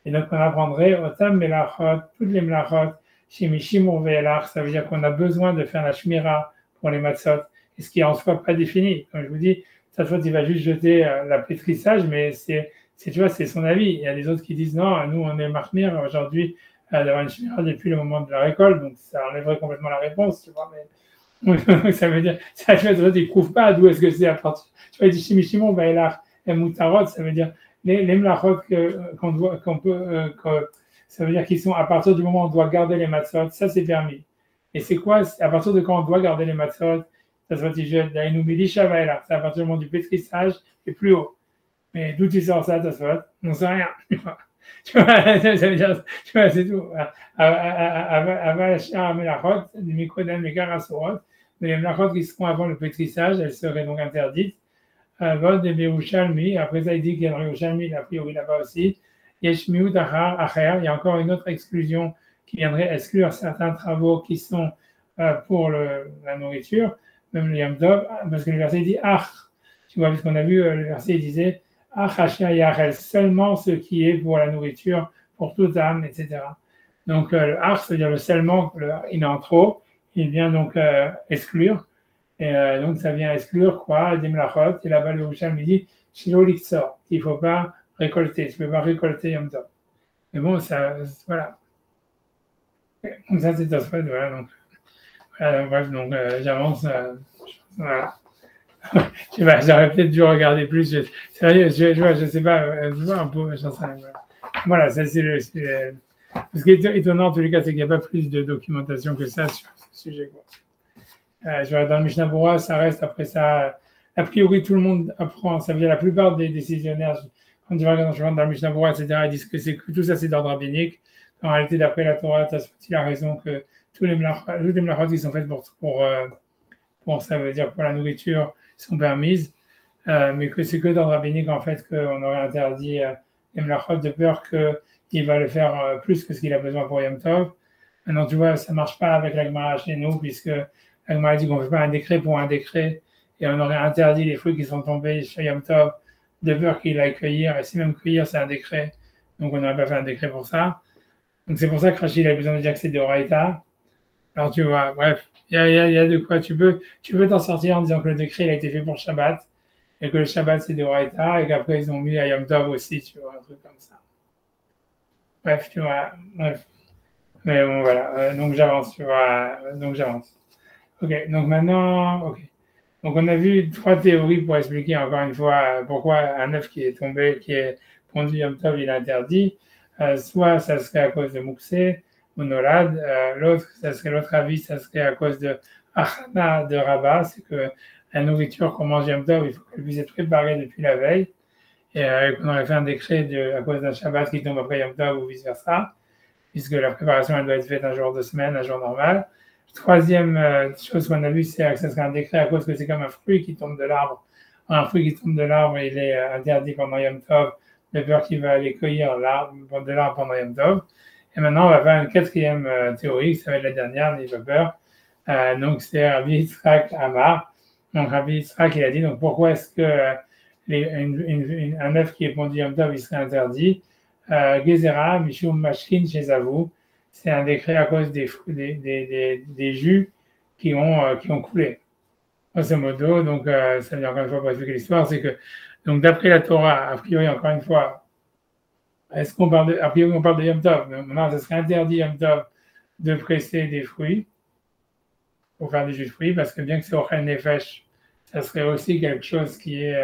Et donc, on apprendrait Otam Melachot, toutes les Melachot, Shemishimur Ve'elach, ça veut dire qu'on a besoin de faire la Shmira pour les Matzot, et ce qui est en soi pas défini. Comme je vous dis, ça soit il va juste jeter la pétrissage, mais tu vois, c'est son avis. Il y a des autres qui disent non, nous on est Mahmir aujourd'hui d'avoir une Shmira depuis le moment de la récolte, donc ça enlèverait complètement la réponse, tu vois. Mais ça veut dire, ça, tu vois, ils ne prouvent pas d'où est-ce que c'est à partir. Tu vois, il dit Shemishimur Ve'elach, et Mutarot, ça veut dire les mlachot qu'on peut, ça veut dire qu'ils sont à partir du moment où on doit garder les matzot, ça c'est permis. Et c'est quoi, à partir de quand on doit garder les matzot, ça se fait c'est à partir du moment du pétrissage et plus haut. Mais d'où tu sors ça, ça se fait, on ne sait rien. Tu vois, ça veut dire, tu vois, c'est tout. Les mlachot qui seront avant le pétrissage, elles seraient donc interdites. Vod et Yerushalmi. Après ça, il dit qu'il y a dans Yerushalmi, a priori là-bas aussi. Yesh miut acher. Il y a encore une autre exclusion qui viendrait exclure certains travaux qui sont pour la nourriture, même le Yom Tov, parce que le verset dit Ach. Tu vois, puisqu'on a vu, le verset disait Ach Asher Yachel, seulement ce qui est pour la nourriture, pour toute âme, etc. Donc, le Ach, c'est-à-dire le seulement, il est en trop, il vient donc exclure. Et donc, ça vient exclure quoi, des mlachot. Et là-bas, le Roucham me dit Shilo Liksor, qu'il ne faut pas récolter. Tu ne peux pas récolter Yom Tov. Mais bon, ça, voilà. Donc, ça, c'est Tosfot, voilà. Donc, bref, donc j'avance. Voilà. J'aurais peut-être dû regarder plus. Sérieux, je sais pas, je vois un peu, j'en sais rien. Voilà, ça c'est le. Ce qui est étonnant en tous les cas, c'est qu'il n'y a pas plus de documentation que ça sur ce sujet. Je vois dans le Mishnah Berurah, ça reste après ça. A priori, tout le monde apprend. Ça veut dire la plupart des décisionnaires, quand tu regardes dans le Mishnah Berurah, etc., ils disent que tout ça c'est d'ordre rabbinique. En réalité, d'après la Torah, il a raison que tous les mlachot qui sont faits pour ça veut dire pour la nourriture sont permises, mais que c'est que d'ordre rabbinique en fait qu'on aurait interdit les mlachot de peur qu'il va le faire plus que ce qu'il a besoin pour Yom Tov. Maintenant, tu vois, ça ne marche pas avec la Gemara chez nous, puisque la Gemara dit qu'on ne fait pas un décret pour un décret, et on aurait interdit les fruits qui sont tombés chez Yom Tov de peur qu'il aille cueillir, et si même cueillir, c'est un décret, donc on n'aurait pas fait un décret pour ça. Donc c'est pour ça que Rachid a besoin de dire que c'est de Oraïta. Alors tu vois, bref, il y a de quoi. Tu peux t'en sortir en disant que le décret il a été fait pour Shabbat, et que le Shabbat c'est de Oraïta, et qu'après ils ont mis à Yom Tov aussi, tu vois, un truc comme ça. Bref, tu vois, bref. Mais bon, voilà, donc j'avance, tu vois, donc j'avance. Ok, donc maintenant, ok. Donc on a vu 3 théories pour expliquer encore une fois pourquoi un œuf qui est tombé, qui est pondu Yom Tov, il est interdit. Soit ça serait à cause de Mouksé ou Nolad, l'autre avis, ça serait à cause de Achana de Rabat, c'est que la nourriture qu'on mange Yom Tov, il faut qu'elle puisse être préparée depuis la veille, et qu'on aurait fait un décret à cause d'un Shabbat qui tombe après Yom Tov ou vice-versa, puisque la préparation elle doit être faite un jour de semaine, un jour normal. Troisième chose qu'on a vue, c'est que ça serait un décret à cause que c'est comme un fruit qui tombe de l'arbre. Un fruit qui tombe de l'arbre, il est interdit pendant Yom Tov, de peur qu'il va aller cueillir de l'arbre pendant Yom Tov. Et maintenant, on va faire une 4e théorie, ça va être la dernière, n'ayez pas peur. Donc, c'est Rabbi Yitzhak Amar. Donc, Rabbi Yitzhak, il a dit, donc, pourquoi est-ce que un œuf qui est pondu Yom Tov, il serait interdit? Gezerah, Mishum Mashkin, chez Zavou. C'est un décret à cause des jus qui ont coulé. Grosso modo, donc, ça veut dire encore une fois pour expliquer l'histoire, c'est que donc, d'après la Torah, a priori, encore une fois, a priori, on parle de Yom Tov. Maintenant, ça serait interdit Yom Tov de presser des fruits pour faire des jus de fruits, parce que bien que c'est Ochel Nefesh, ça serait aussi quelque chose qui est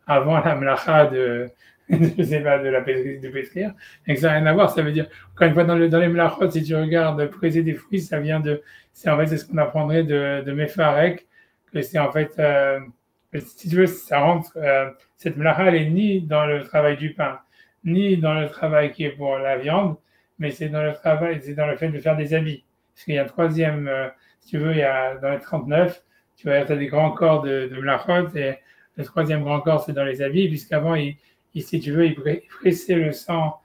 avant la mlacha je sais pas, de pétrir. Et que ça n'a rien à voir, ça veut dire, encore une fois, dans les mlachot, si tu regardes presser des fruits, ça vient c'est ce qu'on apprendrait de Mefarek, que c'est en fait, si tu veux, ça rentre, cette mlacha, elle est ni dans le travail du pain, ni dans le travail qui est pour la viande, mais c'est dans le fait de faire des habits. Parce qu'il y a un troisième, si tu veux, il y a dans les 39, tu vois, tu as des grands corps de mlachot, et le troisième grand corps, c'est dans les habits, puisqu'avant, si tu veux, il pressait le sang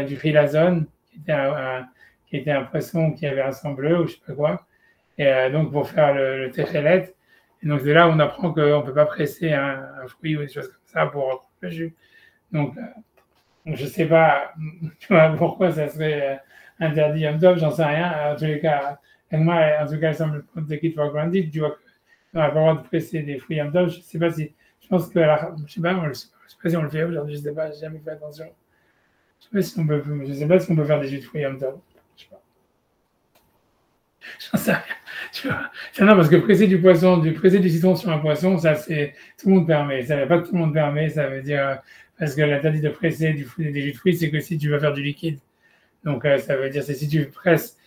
du chilazon, qui était un poisson qui avait un sang bleu, ou je sais pas quoi, et donc pour faire le techelet. Et donc, c'est là où on apprend qu'on ne peut pas presser un fruit ou des choses comme ça pour prendre le jus. Donc, je ne sais pas tu vois, pourquoi ça serait interdit Yom Tov, j'en sais rien. En tous les cas, elle semble take it for granted. Tu vois qu'on n'a pas le droit de presser des fruits Yom Tov. Je ne sais pas si, je pense que, je sais pas si on le fait aujourd'hui, je ne sais pas, je n'ai jamais fait attention. Je ne sais pas si on peut faire des jus de fruits Yom Tov. Je ne sais pas. J'en sais rien. Tu vois. Non, parce que presser du citron sur un poisson, ça c'est tout le monde permet. Ça ne veut pas que tout le monde permet, ça veut dire parce que l'interdit de presser des jus de fruits, c'est que si tu veux faire du liquide. Donc ça veut dire c'est si tu presses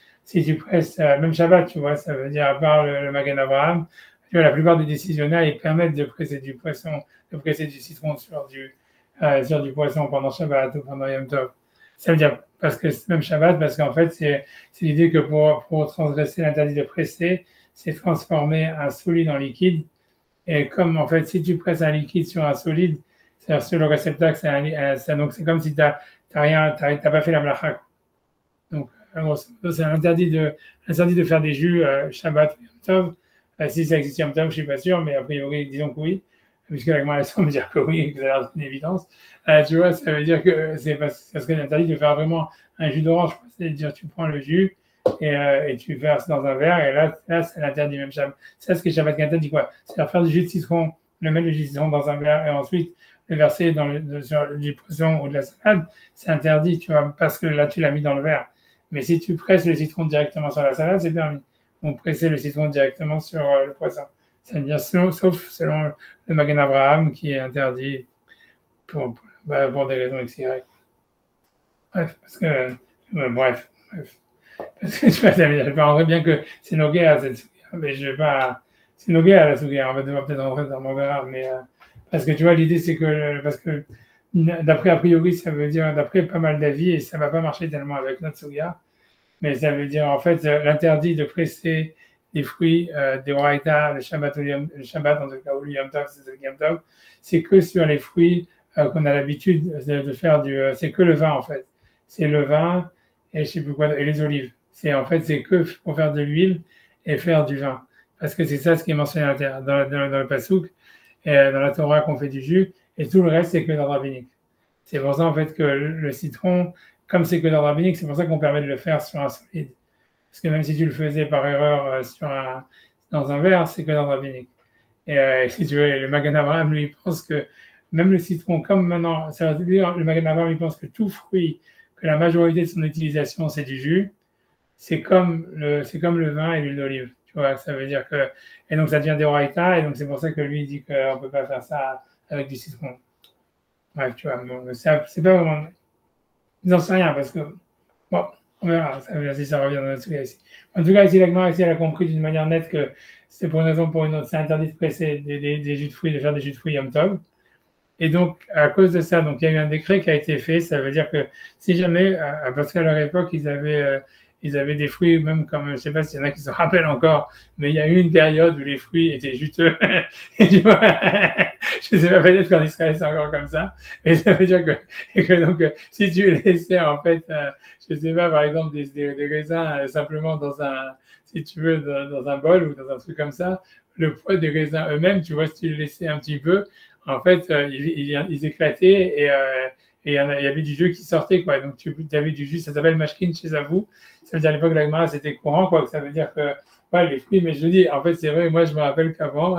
même Shabbat, tu vois, ça veut dire à part le Magen Avraham, tu vois, la plupart des décisionnaires ils permettent de presser du poisson, de presser du citron sur du poisson pendant Shabbat ou pendant Yom Tov. Ça veut dire parce que même Shabbat, parce qu'en fait c'est l'idée que pour transgresser l'interdit de presser, c'est transformer un solide en liquide. Et comme en fait, si tu presses un liquide sur un solide, c'est-à-dire sur le réceptacle, donc c'est comme si tu n'as pas fait la mlacha. Donc, c'est interdit de faire des jus Shabbat Yom Tov. Si ça existe Yom Tov, je ne suis pas sûr, mais a priori, disons que oui, puisque la Gemara semble dire que oui, et que ça a l'air d'une évidence. Tu vois, ça veut dire que ça serait interdit de faire vraiment un jus d'orange. C'est-à-dire, tu prends le jus et tu verses dans un verre, et là c'est l'interdit même Shabbat. Ça, ce que Shabbat interdit quoi? C'est-à-dire faire du jus de citron, le mettre le jus de citron dans un verre, et ensuite le verser sur du poisson ou de la salade, c'est interdit, tu vois, parce que là, tu l'as mis dans le verre. Mais si tu presses le citron directement sur la salade, c'est permis. Donc, presser le citron directement sur le poisson. C'est-à-dire, sauf selon le Magen Abraham, qui est interdit pour des raisons XY. Bref, parce que, bref. Parce que je comprendrais bien que c'est Nogué à cette souga, mais je vais pas. C'est Nogué à la souga, on va devoir peut-être rentrer dans mon verre, mais parce que tu vois, l'idée c'est que, parce que d'après a priori, ça veut dire, d'après pas mal d'avis, et ça ne va pas marcher tellement avec notre souga, mais ça veut dire en fait l'interdit de presser les fruits des Oraïta, le Shabbat en tout cas, ou le Yom Tov, c'est le Yom Tov, c'est que sur les fruits qu'on a l'habitude de faire c'est que le vin en fait. C'est le vin et je sais plus quoi, et les olives. C'est que pour faire de l'huile et faire du vin. Parce que c'est ça ce qui est mentionné dans le Passouk, et dans la Torah qu'on fait du jus, et tout le reste c'est que dans le rabbinique. C'est pour ça en fait que le citron, comme c'est que dans le rabbinique, c'est pour ça qu'on permet de le faire sur un solide. Parce que même si tu le faisais par erreur dans un verre, c'est que dans le rabbinique. Et si tu veux, le Magen Avraham, lui, pense que même le citron, comme maintenant, ça veut dire, le Magen Avraham, il pense que tout fruit, que la majorité de son utilisation, c'est du jus, c'est comme le vin et l'huile d'olive. Tu vois, ça veut dire que. Et donc, ça devient des oraïta, et donc c'est pour ça que lui, il dit qu'on ne peut pas faire ça avec du citron. Bref, tu vois, bon, c'est pas vraiment. Ils n'en savent rien, parce que. Bon, on verra si ça revient dans notre sujet ici. En tout cas, ici, la Gemara, elle a compris d'une manière nette que c'est pour une raison ou pour une autre, c'est interdit de presser des jus de fruits, de faire des jus de fruits Yom Tov. Et donc, à cause de ça, donc il y a eu un décret qui a été fait. Ça veut dire que si jamais, parce qu'à leur époque, ils avaient des fruits, même comme, je ne sais pas s'il y en a qui se rappellent encore, mais il y a eu une période où les fruits étaient juteux. Et tu vois, je ne sais pas, peut-être qu'en Israël, c'est encore comme ça. Et ça veut dire que donc, si tu laissais, en fait, je ne sais pas, par exemple, des raisins simplement si tu veux, dans un bol ou dans un truc comme ça, le poids des raisins eux-mêmes, tu vois, si tu les laissais un petit peu, en fait, ils éclataient et il y avait du jus qui sortait, quoi. Donc, tu avais du jus, ça s'appelle mashkin chez vous. Ça veut dire à l'époque de la Gemara, c'était courant, quoi. Ça veut dire que, ouais, les fruits, mais je dis, en fait, c'est vrai, moi, je me rappelle qu'avant,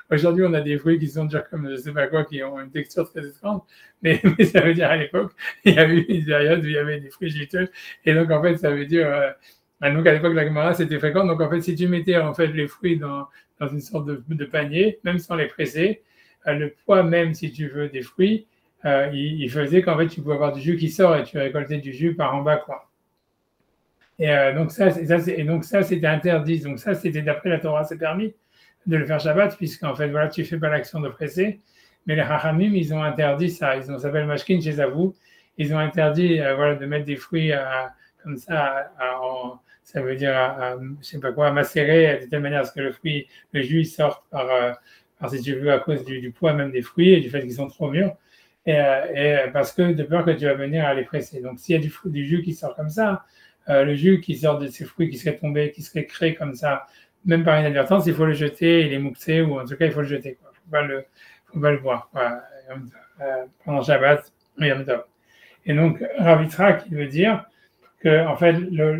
aujourd'hui, on a des fruits qui sont durs comme je sais pas quoi, qui ont une texture très étrange, mais ça veut dire à l'époque, il y a eu une période où il y avait des fruits juteux. Et donc, en fait, ça veut dire, donc à l'époque de la Gemara, c'était fréquent. Donc, en fait, si tu mettais, en fait, les fruits dans une sorte de panier, même sans les presser, le poids même, si tu veux, des fruits, il faisait qu'en fait, tu pouvais avoir du jus qui sort et tu récoltais du jus par en bas, quoi. Et donc ça, c'était interdit. Donc ça, c'était d'après la Torah, c'est permis de le faire Shabbat, puisqu'en fait, voilà, tu fais pas l'action de presser. Mais les Chachamim, ils ont interdit ça. Ça s'appelle mashkin chez vous. Ils ont interdit, voilà, de mettre des fruits comme ça, ça veut dire, je sais pas quoi, à macérer de telle manière à ce que le jus, il sorte par si tu veux, à cause du poids même des fruits et du fait qu'ils sont trop mûrs, et parce que de peur que tu vas venir à les presser. Donc, s'il y a du jus qui sort comme ça, le jus qui sort de ces fruits qui seraient tombés, qui seraient créés comme ça, même par inadvertance, il faut le jeter, il est mouxé, ou en tout cas, il faut le jeter. Il ne faut pas le boire. Voilà, pendant Shabbat, Yom Tov. Et donc, Rav Yitzhak, il veut dire que, en fait,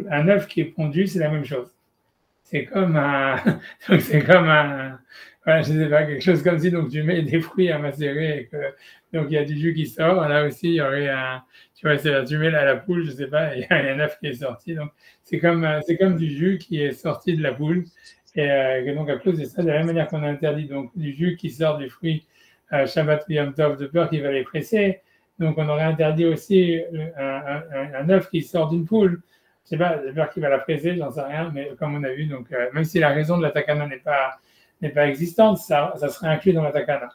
un œuf qui est pondu, c'est la même chose. C'est comme voilà, je sais pas, quelque chose comme si, donc tu mets des fruits à macérer donc il y a du jus qui sort. Là aussi, il y aurait tu vois, tu mets la poule, je sais pas, il y a un œuf qui est sorti. Donc, c'est comme du jus qui est sorti de la poule. Et donc, à cause de ça, de la même manière qu'on a interdit donc, du jus qui sort du fruit Shabbat Yom Tov de peur qu'il va les presser, donc on aurait interdit aussi un œuf qui sort d'une poule. Je sais pas, j'ai peur qu'il va la presser, j'en sais rien, mais comme on a vu, donc même si la raison de la takana n'est pas existante, ça serait inclus dans la takana.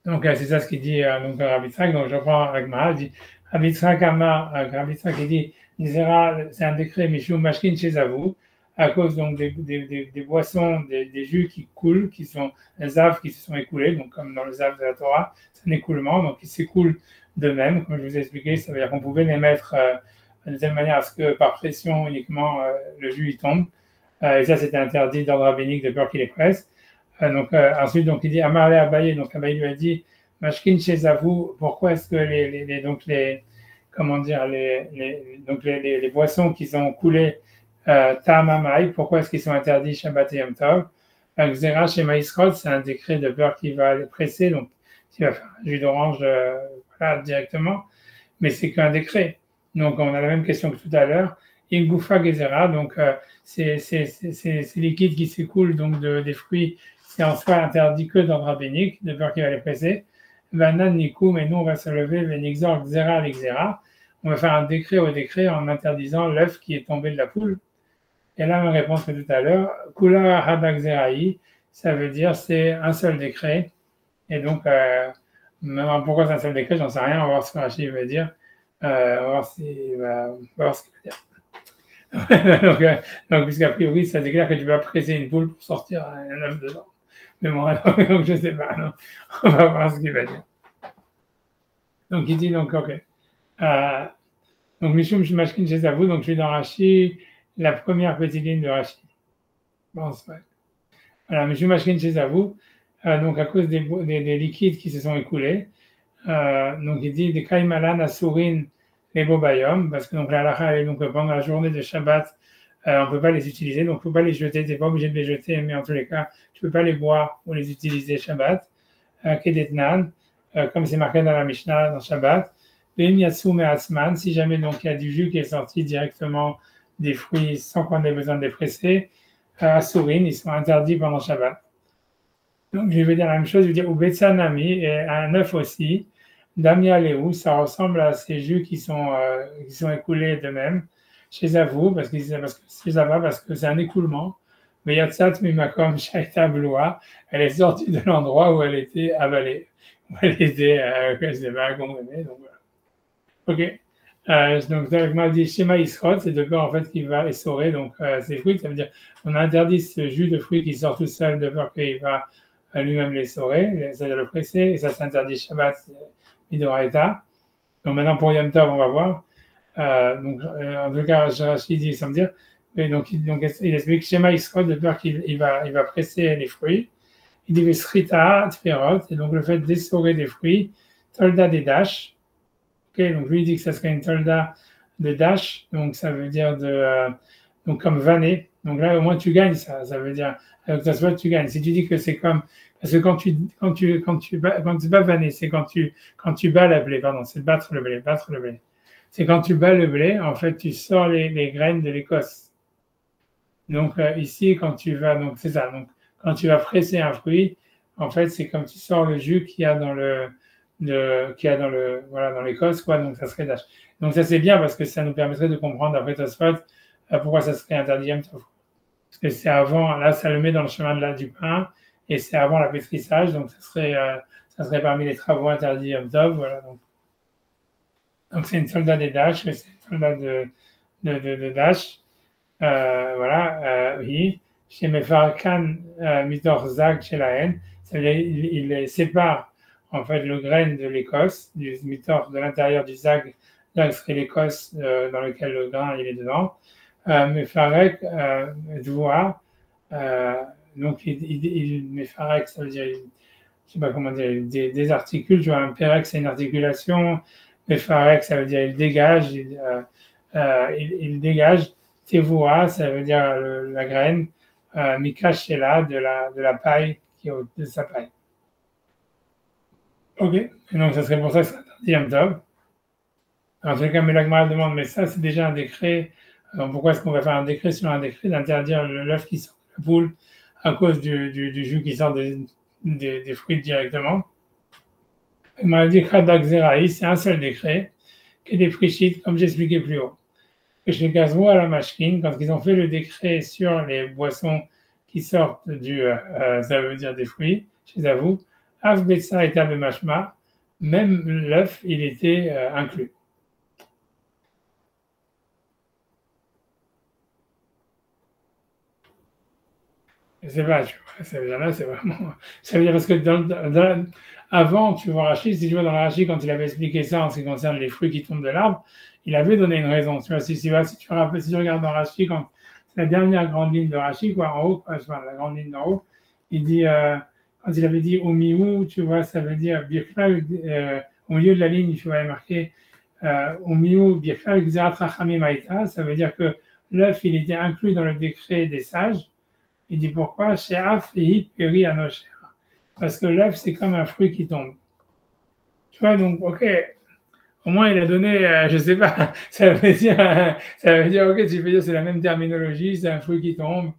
Donc c'est ça ce qu'il dit donc Rabbi Yitzhak. Donc je reprends avec Mahal, dit Rabbi Yitzhak il dit c'est un décret Mishum Mashkin chez vous. à cause donc des boissons, des jus qui coulent, qui sont les zav qui se sont écoulés, donc comme dans le zav de la Torah, c'est un écoulement, donc ils s'écoulent d'eux-mêmes, comme je vous ai expliqué, ça veut dire qu'on pouvait les mettre de telle manière à ce que par pression uniquement le jus il tombe, et ça c'était interdit d'ordre rabbinique de peur qu'il les presse. Ensuite, donc il dit Amarle Abaye, donc Abaye lui a dit Mashkin chez Zavou, pourquoi est-ce que les boissons qui sont coulées Tamamai, pourquoi est-ce qu'ils sont interdits Shabbat et Yom Tov? Xera chez Maïsrod, c'est un décret de beurre qui va les presser, donc qui va faire un jus d'orange voilà, directement, mais c'est qu'un décret. Donc on a la même question que tout à l'heure. Ingoufa Gezera, donc ces liquides qui s'écoulent donc des fruits, c'est en soi interdit que dans le rabbinique, de beurre qui va les presser. Vanan Nikou, mais nous on va se lever, Venixor Xera Xera. On va faire un décret au décret en interdisant l'œuf qui est tombé de la poule. Et là, ma réponse que tout à l'heure, Kula Hadak Zeraï, ça veut dire c'est un seul décret. Et donc, maintenant, pourquoi c'est un seul décret, j'en sais rien, on va voir ce que Rachid veut dire. On va voir ce qu'il veut dire. donc puisqu'a priori, ça déclare que tu vas presser une poule pour sortir un œuf dedans. Mais bon, donc je ne sais pas, non. On va voir ce qu'il va dire. Donc il dit donc, ok. Donc Mishum Shmashkin chez vous, donc je suis dans Rachid, la première petite ligne de Rachid. Bon, c'est vrai. Voilà, Mishum Mashkin chez vous, donc à cause des liquides qui se sont écoulés. Donc il dit des Kaimalan Asurin les Bobayom, parce que donc la halakha est donc pendant la journée de Shabbat, on ne peut pas les utiliser, donc il ne faut pas les jeter, tu n'es pas obligé de les jeter, mais en tous les cas, tu ne peux pas les boire ou les utiliser Shabbat. Kedetnan, comme c'est marqué dans la Mishnah, dans Shabbat. Si jamais donc il y a du jus qui est sorti directement des fruits sans qu'on ait besoin de les presser, à Sourine, ils sont interdits pendant Shabbat. Donc je vais dire la même chose, je vais dire Ubetsanami et un œuf aussi. Damia Léou, ça ressemble à ces jus qui sont écoulés d'eux-mêmes chez Zavou, parce que c'est un écoulement. Mais Yatsat Mimakom Shaita Bloua, elle est sortie de l'endroit où elle était avalée, où elle était, comprimée. Donc voilà. Ok. Donc, Zalakma dit Shema Isrod, c'est de peur en fait qui va essorer donc ces fruits. Ça veut dire on interdit ce jus de fruits qui sort tout seul de peur qu'il va lui-même l'essorer, c'est-à-dire le presser, et ça s'interdit Shabbat Midoraita. Donc maintenant pour Yom Tov, on va voir. En tout cas, Rachid dit sans me dire. Mais donc il explique Shema Isrod de peur qu'il va presser les fruits. Il dit Vesrita Tferot, et donc le fait d'essorer des fruits, Tolda des Dash. Okay, donc lui il dit que ça serait une tolda de dash, donc ça veut dire donc comme vanner. Donc là au moins tu gagnes ça veut dire avec ta soit tu gagnes. Si tu dis que c'est comme parce que quand c'est pas vanner, c'est quand tu bats le blé, pardon, c'est battre le blé. C'est quand tu bats le blé, en fait tu sors les graines de l'écosse. Donc ici quand tu vas donc c'est ça. Donc quand tu vas presser un fruit, en fait c'est comme tu sors le jus qu'il y a dans dans l'Écosse, quoi, donc ça serait dash. Donc ça c'est bien parce que ça nous permettrait de comprendre après Tosfot pourquoi ça serait interdit parce que c'est avant, là ça le met dans le chemin du pain et c'est avant la pétrissage, donc ça serait parmi les travaux interdits Yom Tov, voilà. Donc c'est une soldat des dash, c'est une soldat de dash, oui. Chez Mefarkan Mitor Zag chez la haine, c'est-à-dire il sépare en fait le grain de l'Écosse, du mitor de l'intérieur du zag, là serait l'Écosse dans lequel le grain il est dedans. Mefarek, Dvoa, donc Mefarek, ça veut dire, je sais pas comment dire, des articules, tu vois, un Perek c'est une articulation, Mefarek ça veut dire il dégage, il dégage, Tevoa ça veut dire la graine, Mikashela de la paille qui est de sa paille. Ok, et donc ça serait pour ça que c'est interdit Yom Tov. En tout cas, Melagmar demande, mais ça c'est déjà un décret. Alors pourquoi est-ce qu'on va faire un décret sur un décret d'interdire l'œuf qui sort de la poule à cause du jus qui sort des fruits directement? Il m'a dit Khadak Zeraï, c'est un seul décret, que des frichites, comme j'expliquais plus haut. Que chez Gazmo à la machine, quand ils ont fait le décret sur les boissons qui sortent ça veut dire des fruits, chez Zavou, Avbetsa et Mashma, même l'œuf, il était inclus. Je sais pas, tu vois, ça veut dire là, c'est vraiment. Ça veut dire parce que avant, tu vois, Rachid, si tu vois, dans la Rachid, quand il avait expliqué ça en ce qui concerne les fruits qui tombent de l'arbre, il avait donné une raison. Tu vois, si tu regardes dans Rachid, quand c'est la dernière grande ligne de Rachid, quoi, en haut, quoi, enfin, la grande ligne d'en haut, il dit, quand il avait dit au miou, tu vois, ça veut dire Birkal, au milieu de la ligne, tu vois, il est marqué au miou, Birkal, Xerat Rachamim Aïta, ça veut dire que l'œuf, il était inclus dans le décret des sages. Il dit pourquoi? She'af et peri anosher. Parce que l'œuf, c'est comme un fruit qui tombe. Tu vois, donc, ok, au moins il a donné, je sais pas, ça veut dire, ok, tu peux dire c'est la même terminologie, c'est un fruit qui tombe.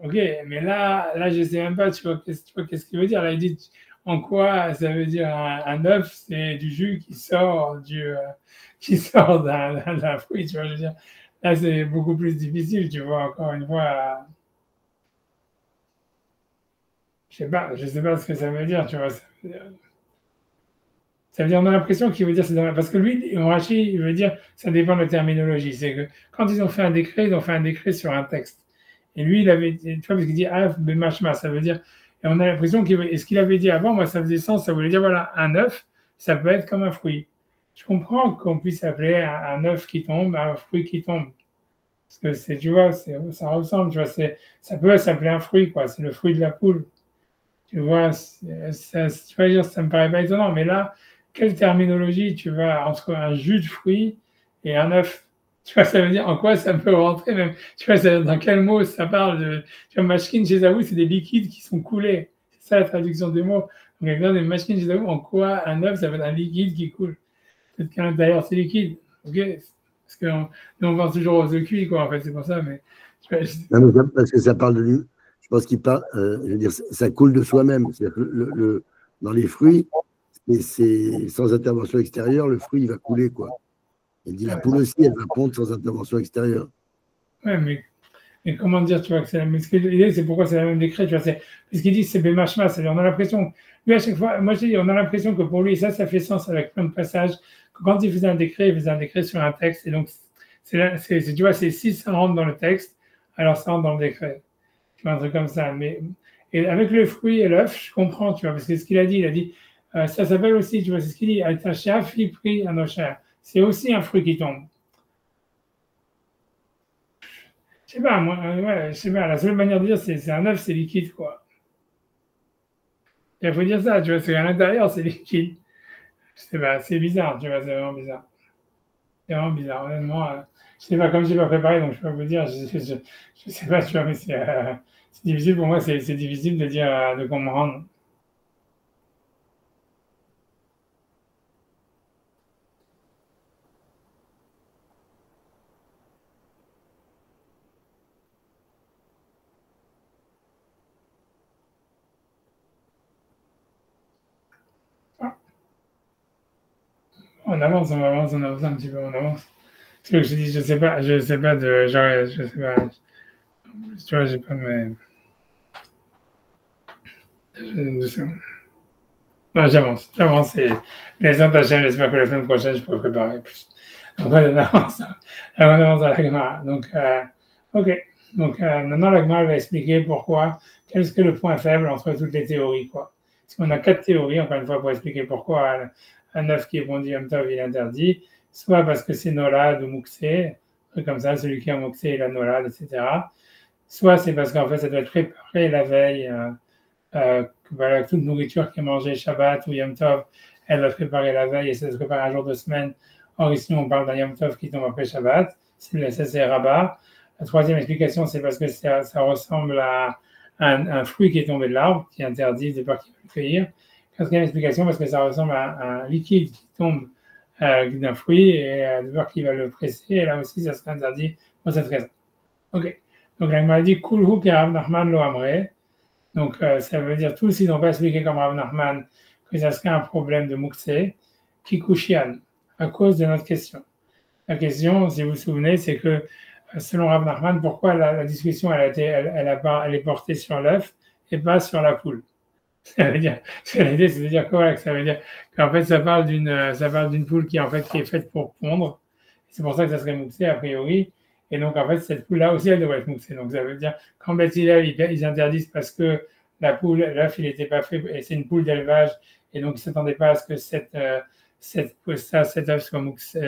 Ok, mais là, je sais même pas, tu vois, qu'est-ce qu'il veut dire? Là, il dit en quoi ça veut dire un œuf, c'est du jus qui sort d'un fruit, tu vois, je veux dire. Là, c'est beaucoup plus difficile, tu vois, encore une fois. Je sais pas ce que ça veut dire, tu vois. Ça veut dire, on a l'impression qu'il veut dire, parce que lui, Rachi, il veut dire, ça dépend de la terminologie. C'est que quand ils ont fait un décret, ils ont fait un décret sur un texte. Et lui, il avait, tu vois, parce qu'il dit Af Bemashma, ça veut dire, et on a l'impression et ce qu'il avait dit avant, moi, ça faisait sens, ça voulait dire, voilà, un œuf, ça peut être comme un fruit. Je comprends qu'on puisse appeler un œuf qui tombe un fruit qui tombe. Parce que tu vois, ça ressemble, tu vois, ça peut s'appeler un fruit, quoi. C'est le fruit de la poule. Tu vois, tu vas dire, ça me paraît pas étonnant, mais là, quelle terminologie tu vas entre un jus de fruits et un œuf? Tu vois, ça veut dire en quoi ça peut rentrer même. Tu vois, dans quel mot ça parle de. Tu vois, mashkin chez Zavou, c'est des liquides qui sont coulés. C'est ça la traduction des mots. Donc, regarde, des mashkin chez Zavou, en quoi un œuf, ça va être un liquide qui coule? Peut-être qu'à l'intérieur, c'est liquide. Ok? Parce que nous, on pense toujours aux œufs cuits, quoi, en fait, c'est pour ça, mais. Tu vois, Non, mais parce que ça parle de lui. Je pense qu'il parle, je veux dire, ça coule de soi-même. C'est-à-dire que dans les fruits, c'est sans intervention extérieure, le fruit il va couler, quoi. Il dit la poule aussi, elle va pondre sans intervention extérieure. ouais, mais comment dire, tu vois, que c'est la même. L'idée, c'est pourquoi c'est la même décret, tu vois. Parce qu'il dit c'est Bémachma, c'est-à-dire on a l'impression. Lui, à chaque fois, moi je dis, on a l'impression que pour lui, ça fait sens avec plein de passages, que quand il faisait un décret sur un texte, et donc, tu vois, c'est si ça rentre dans le texte, alors ça rentre dans le décret. Tu vois, un truc comme ça. Et avec le fruit et l'œuf, je comprends, tu vois, parce que ce qu'il a dit, ça s'appelle aussi, tu vois, c'est ce qu'il dit, Altacha, Fipri, Anosha. C'est aussi un fruit qui tombe. Je sais pas, moi, ouais, je sais pas, la seule manière de dire, c'est un œuf, c'est liquide, quoi. Il faut dire ça, tu vois, c'est à l'intérieur, c'est liquide. Je sais pas, c'est bizarre, tu vois, c'est vraiment bizarre. C'est vraiment bizarre, honnêtement. Je sais pas, comme je n'ai pas préparé, donc je peux pas vous dire, je sais pas, tu vois, mais c'est difficile pour moi, c'est difficile de dire, de comprendre. Ah, on avance, on avance, on avance un petit peu, on avance. Ce que je dis, je sais pas genre, je sais pas, tu vois, j'ai pas mes. je- Non, j'avance. Et les autres Hachem, j'espère que la semaine prochaine, je pourrai préparer plus. Donc, on avance à la Gemara. Donc, ok. Donc, maintenant, la Gemara va expliquer quel est le point faible entre toutes les théories, quoi. Parce qu'on a 4 théories, encore une fois, pour expliquer pourquoi un œuf qui est bon Yom Tov, il est interdit. Soit parce que c'est Nolad ou Mouxé, truc comme ça, celui qui a Mouxé, il a Nolad, etc. Soit c'est parce qu'en fait, ça doit être préparé la veille. Voilà, toute nourriture qui est mangée Shabbat ou Yom Tov, elle va préparer la veille et ça se prépare un jour de semaine. Or, ici, on parle d'un Yom Tov qui tombe après Shabbat. C'est Rabat. La troisième explication, c'est parce que ça ressemble à un fruit qui est tombé de l'arbre, qui est interdit de ne pas le cueillir. Quatrième explication, parce que ça ressemble à un liquide qui tombe d'un fruit et de voir qui va le presser. Et là aussi, ça serait interdit pour cette raison. OK. Donc, la maladie Kulhu Kerav Nachman Lo Amre. Donc, ça veut dire tous, ils n'ont pas expliqué comme Rav Nachman que ça serait un problème de Mouxé, Kikushian, à cause de notre question. La question, si vous vous souvenez, c'est que selon Rav Nachman, pourquoi la discussion elle est portée sur l'œuf et pas sur la poule. Ça veut dire, l'idée, c'est de dire quoi? Ça veut dire qu'en fait, ça parle d'une poule qui est faite pour pondre. C'est pour ça que ça serait Mouxé a priori. Et donc, en fait, cette poule-là aussi, elle devrait être mouxée. Donc, ça veut dire, quand Beth Hillel, ils interdisent parce que la poule, l'œuf, il n'était pas fait, et c'est une poule d'élevage, et donc ils ne s'attendaient pas à ce que cet œuf soit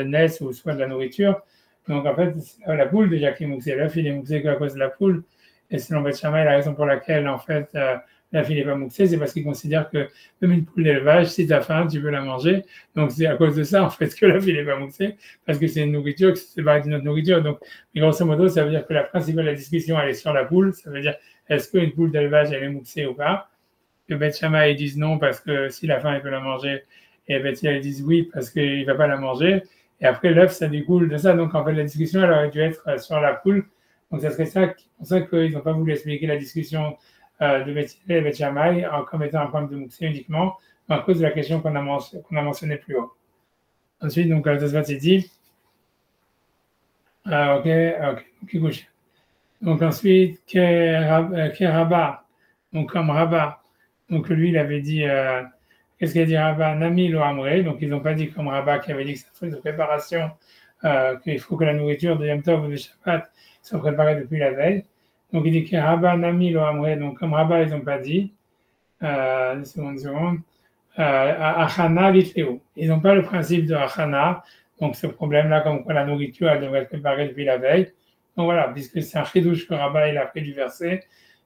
naisse ou soit de la nourriture. Donc, en fait, c'est la poule déjà qui est mouxée. L'œuf, il est mouxé qu'à cause de la poule. Et selon Beth Shammai, la raison pour laquelle, en fait, l'œuf, il n'est pas mouxé, c'est parce qu'ils considèrent que, même une poule d'élevage, si tu as faim, tu peux la manger. Donc, c'est à cause de ça, en fait, que l'œuf, il n'est pas mouxé, parce que c'est une nourriture, que c'est pas une autre nourriture. Donc, grosso modo, ça veut dire que la principale de la discussion, elle est sur la poule. Ça veut dire, est-ce qu'une poule d'élevage, elle est mouxée ou pas? Que Beth Shammai, ils disent non, parce que si la faim, il peut la manger. Et Beth Hillel, ils disent oui, parce qu'il ne va pas la manger. Et après, l'œuf, ça découle de ça. Donc, en fait, la discussion, elle aurait dû être sur la poule. Donc, ça serait ça, pour ça qu'ils n'ont pas voulu expliquer la discussion de Beth Hillel et Beth Shammai comme étant un point de mouxé uniquement, à cause de la question qu'on a mentionnée plus haut. Ensuite, donc, Tosfot s'est dit, ok. Donc, ensuite, Rabat, donc comme Rabat, donc lui, il avait dit, qu'est-ce qu'il a dit Rabat? Nami lo amré, donc ils n'ont pas dit comme Rabat qui avait dit que c'est un truc de préparation, qu'il faut que la nourriture de Yom Tov ou de Shabbat soit préparée depuis la veille. Donc il dit que Rabat Nami lo amré, donc comme Rabat, ils n'ont pas dit, une seconde, Achana litleu. Ils n'ont pas le principe de Achana, donc ce problème-là, comme quoi la nourriture, elle devrait être préparée depuis la veille. Donc voilà, puisque c'est un chidouche que Rabat, il a pris du verset,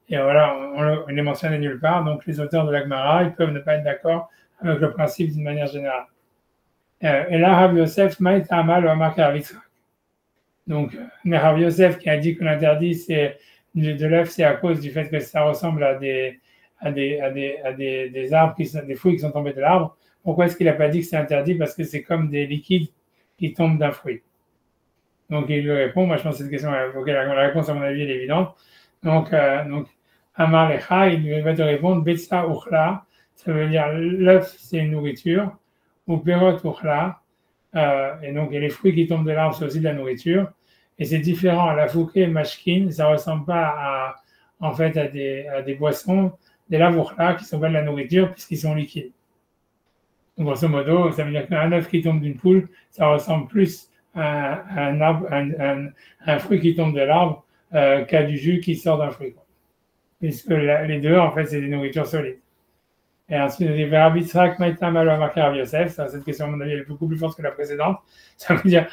et voilà, on ne les mentionne nulle part, donc les auteurs de la Gemara, ils peuvent ne pas être d'accord avec le principe d'une manière générale. Et là, Rav Yosef, Maïta Amal ou Amar Karavitzrak. Donc, Rav Yosef qui a dit que l'interdit de l'œuf, c'est à cause du fait que ça ressemble à des arbres, des fruits qui sont tombés de l'arbre. Pourquoi est-ce qu'il n'a pas dit que c'est interdit? Parce que c'est comme des liquides qui tombent d'un fruit. Donc, il lui répond, moi je pense que cette question, la réponse à mon avis, elle est évidente. Donc Amar Lecha, il va te répondre, Betsa Uchla, ça veut dire l'œuf, c'est une nourriture, ou Perot Uchla, et donc et les fruits qui tombent de l'arbre, c'est aussi de la nourriture, et c'est différent. La fouké et mashkin, ça ne ressemble pas en fait à des boissons, des lavouchla qui sont pas de la nourriture puisqu'ils sont liquides. Donc, grosso modo, ça veut dire qu'un œuf qui tombe d'une poule, ça ressemble plus à un fruit qui tombe de l'arbre qu'à du jus qui sort d'un fruit. Puisque les deux, en fait, c'est des nourritures solides. Et ensuite, il dit Rabitzrak Maïtam Alo Amar Rav Yosef. Cette question, à mon avis, elle est beaucoup plus forte que la précédente. Ça veut dire,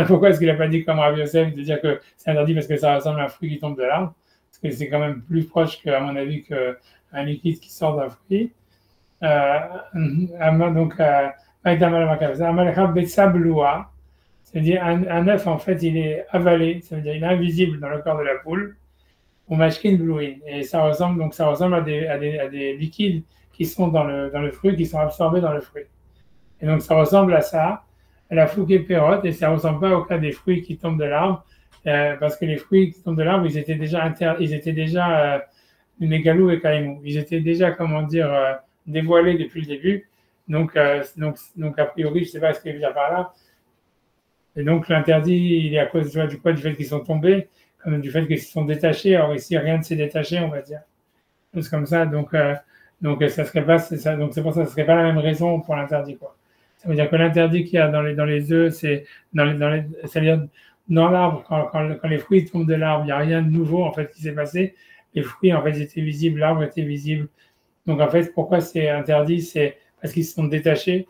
pourquoi est-ce qu'il n'a pas dit comme Rav Yosef de dire que c'est interdit parce que ça ressemble à un fruit qui tombe de l'arbre? Parce que c'est quand même plus proche, à mon avis, qu'un liquide qui sort d'un fruit. Donc, Maïtam Alo Amar Rav Yosef. Amalekha Betsabloua. C'est-à-dire, un œuf, en fait, il est avalé. Ça veut dire, il est invisible dans le corps de la poule. Ou mashkin blouin. Et ça ressemble à des liquides qui sont dans le fruit, qui sont absorbés dans le fruit. Et donc, ça ressemble à ça, à la fouké pérote, et ça ne ressemble pas au cas des fruits qui tombent de l'arbre, parce que les fruits qui tombent de l'arbre, ils étaient déjà mégalou et kaimou. Ils étaient déjà, dévoilés depuis le début. Donc a priori, je ne sais pas ce qu'il veut dire par là. Et donc, l'interdit, il est à cause du fait qu'ils sont tombés, comme du fait qu'ils se sont détachés. Or, ici, rien ne s'est détaché, on va dire. C'est comme ça. Donc, ça serait pas, c'est ça. Donc, c'est pour ça que ce serait pas la même raison pour l'interdit, quoi. Ça veut dire que l'interdit qu'il y a dans les œufs, c'est c'est-à-dire dans l'arbre, quand les fruits tombent de l'arbre, il n'y a rien de nouveau, en fait, qui s'est passé. Les fruits, en fait, étaient visibles, l'arbre était visible. Donc, en fait, pourquoi c'est interdit? C'est parce qu'ils se sont détachés.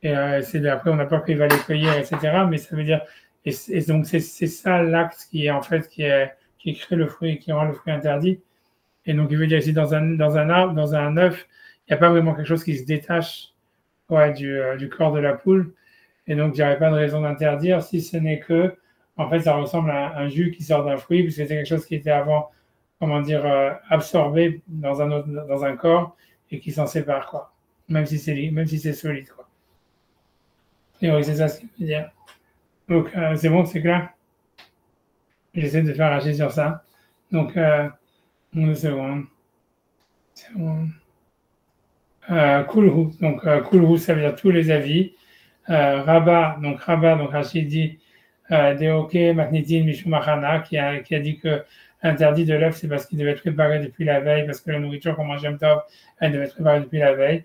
Et après, on n'a pas qu'il va les cueillir, etc. Mais ça veut dire, et donc c'est ça l'acte qui crée le fruit, qui rend le fruit interdit. Et donc, il veut dire ici, dans un arbre, dans un œuf, il n'y a pas vraiment quelque chose qui se détache du corps de la poule. Et donc, il n'y aurait pas de raison d'interdire si ce n'est que, en fait, ça ressemble à un jus qui sort d'un fruit, puisque c'est quelque chose qui était avant, absorbé dans un corps et qui s'en sépare, quoi. Même si c'est solide, quoi. Et oui, c'est ça ce qu'il veut dire. Donc, c'est bon, c'est clair? J'essaie de faire agir sur ça. Donc, une seconde. C'est bon. Kulhu. Donc, Kulhu, ça veut dire tous les avis. Rabat, donc Rachid dit Deoke, Maknitin, Mishumachana, qui a dit que l'interdit de l'œuf, c'est parce qu'il devait être préparé depuis la veille, parce que la nourriture qu'on mange Yom Tov, elle devait être préparée depuis la veille.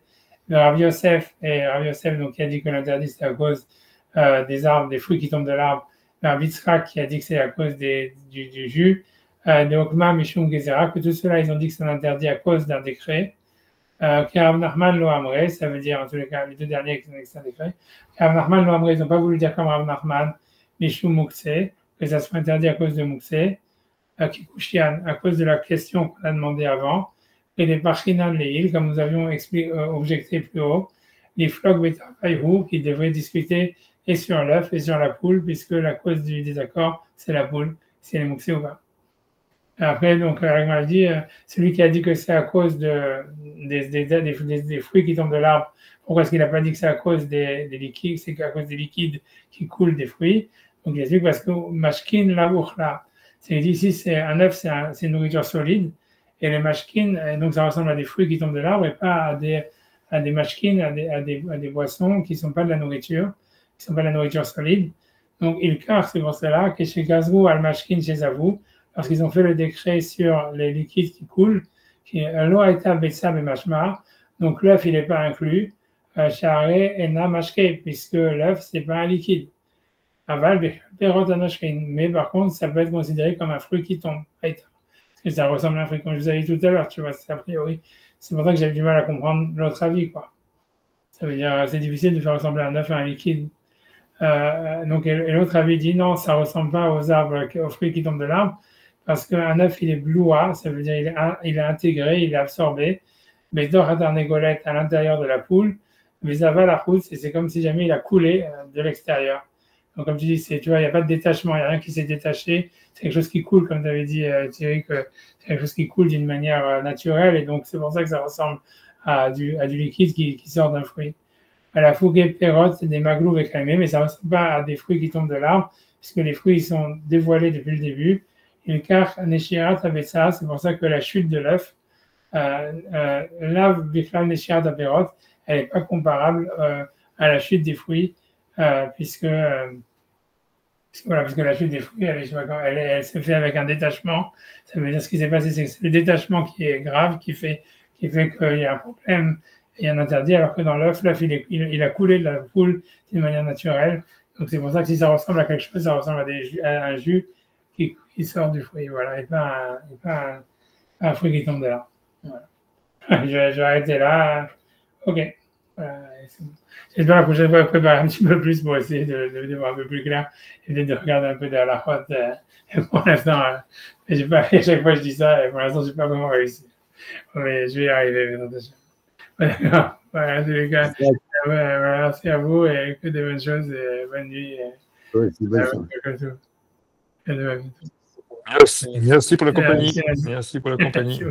Rav Yosef, donc, qui a dit que l'interdit, c'est à cause des arbres, des fruits qui tombent de l'arbre, Rav Yitzhak qui a dit que c'est à cause du jus, de Okma, Mishum Gezerah, que tout cela, ils ont dit que c'est interdit à cause d'un décret. Rav Nachman Lo Amre, ça veut dire en tous les cas, les deux derniers qui ont dit que c'est un décret. Rav Nachman Lo Amre, ils n'ont pas voulu dire comme Rav Nachman, Mishum Mukse, que ça soit interdit à cause de Mukse, Kikushian, à cause de la question qu'on a demandé avant, et les Parchinan Leil, comme nous avions objecté plus haut, les flocs Betapayhu, qui devraient discuter et sur l'œuf et sur la poule, puisque la cause du désaccord, c'est la poule, si elle est Mukse ou pas. Après, donc, a dit, celui qui a dit que c'est à cause des fruits qui tombent de l'arbre, pourquoi est-ce qu'il n'a pas dit que c'est à cause des liquides, c'est à cause des liquides qui coulent des fruits? Donc, il a dit parce que mashkin la c'est dit ici, c'est un œuf, c'est une nourriture solide, et les mashkin, donc ça ressemble à des fruits qui tombent de l'arbre et pas à des mashkin, à des boissons qui ne sont pas de la nourriture, qui ne sont pas de la nourriture solide. Donc, il car, c'est pour cela que chez Gazrou al mashkin chez Zavou, parce qu'ils ont fait le décret sur les liquides qui coulent, qui est l'oaita betsam et mashma, donc l'œuf il n'est pas inclus, charé et na mashke, puisque l'œuf c'est pas un liquide. Aval perot anoshkin, mais par contre ça peut être considéré comme un fruit qui tombe, parce que ça ressemble à un fruit, comme je vous avais dit tout à l'heure, tu vois, c'est a priori. C'est pour ça que j'avais du mal à comprendre l'autre avis, quoi. Ça veut dire c'est difficile de faire ressembler un œuf à un liquide. Donc et l'autre avis dit non, ça ressemble pas aux fruits qui tombent de l'arbre. Parce qu'un œuf, il est bloua, ça veut dire il est intégré, il est absorbé. Mais dans un égolette à l'intérieur de la poule, mais ça va la route, c'est comme si jamais il a coulé de l'extérieur. Donc, comme tu dis, tu vois, il n'y a pas de détachement, il n'y a rien qui s'est détaché. C'est quelque chose qui coule, comme tu avais dit, Thierry, que c'est quelque chose qui coule d'une manière naturelle. Et donc, c'est pour ça que ça ressemble à du liquide qui sort d'un fruit. À la fougue pérote, c'est des maglous écrémés, mais ça ne ressemble pas à des fruits qui tombent de l'arbre, puisque les fruits ils sont dévoilés depuis le début. Et car Neshirat avait ça, c'est pour ça que la chute de l'œuf, la Biflam Neshirat Averot, elle n'est pas comparable à la chute des fruits, puisque la chute des fruits, elle se fait avec un détachement. Ça veut dire ce qui s'est passé, c'est que c'est le détachement qui est grave, qui fait qu'il y a un problème et un interdit, alors que dans l'œuf, il a coulé de la poule d'une manière naturelle. Donc c'est pour ça que si ça ressemble à quelque chose, ça ressemble à un jus qui sort du fruit, voilà, et pas un fruit qui tombe de là. Voilà. Je vais arrêter là. Ok. J'espère que la prochaine fois, préparer un petit peu plus pour essayer de voir un peu plus clair et peut-être de regarder un peu de la route. Pour l'instant, à chaque fois je dis ça, et pour l'instant, je n'ai pas vraiment réussi. Mais je vais y arriver. D'accord. Voilà, en tous les cas, merci à vous et que de bonnes choses et bonne nuit. Merci pour la compagnie. Merci pour la compagnie.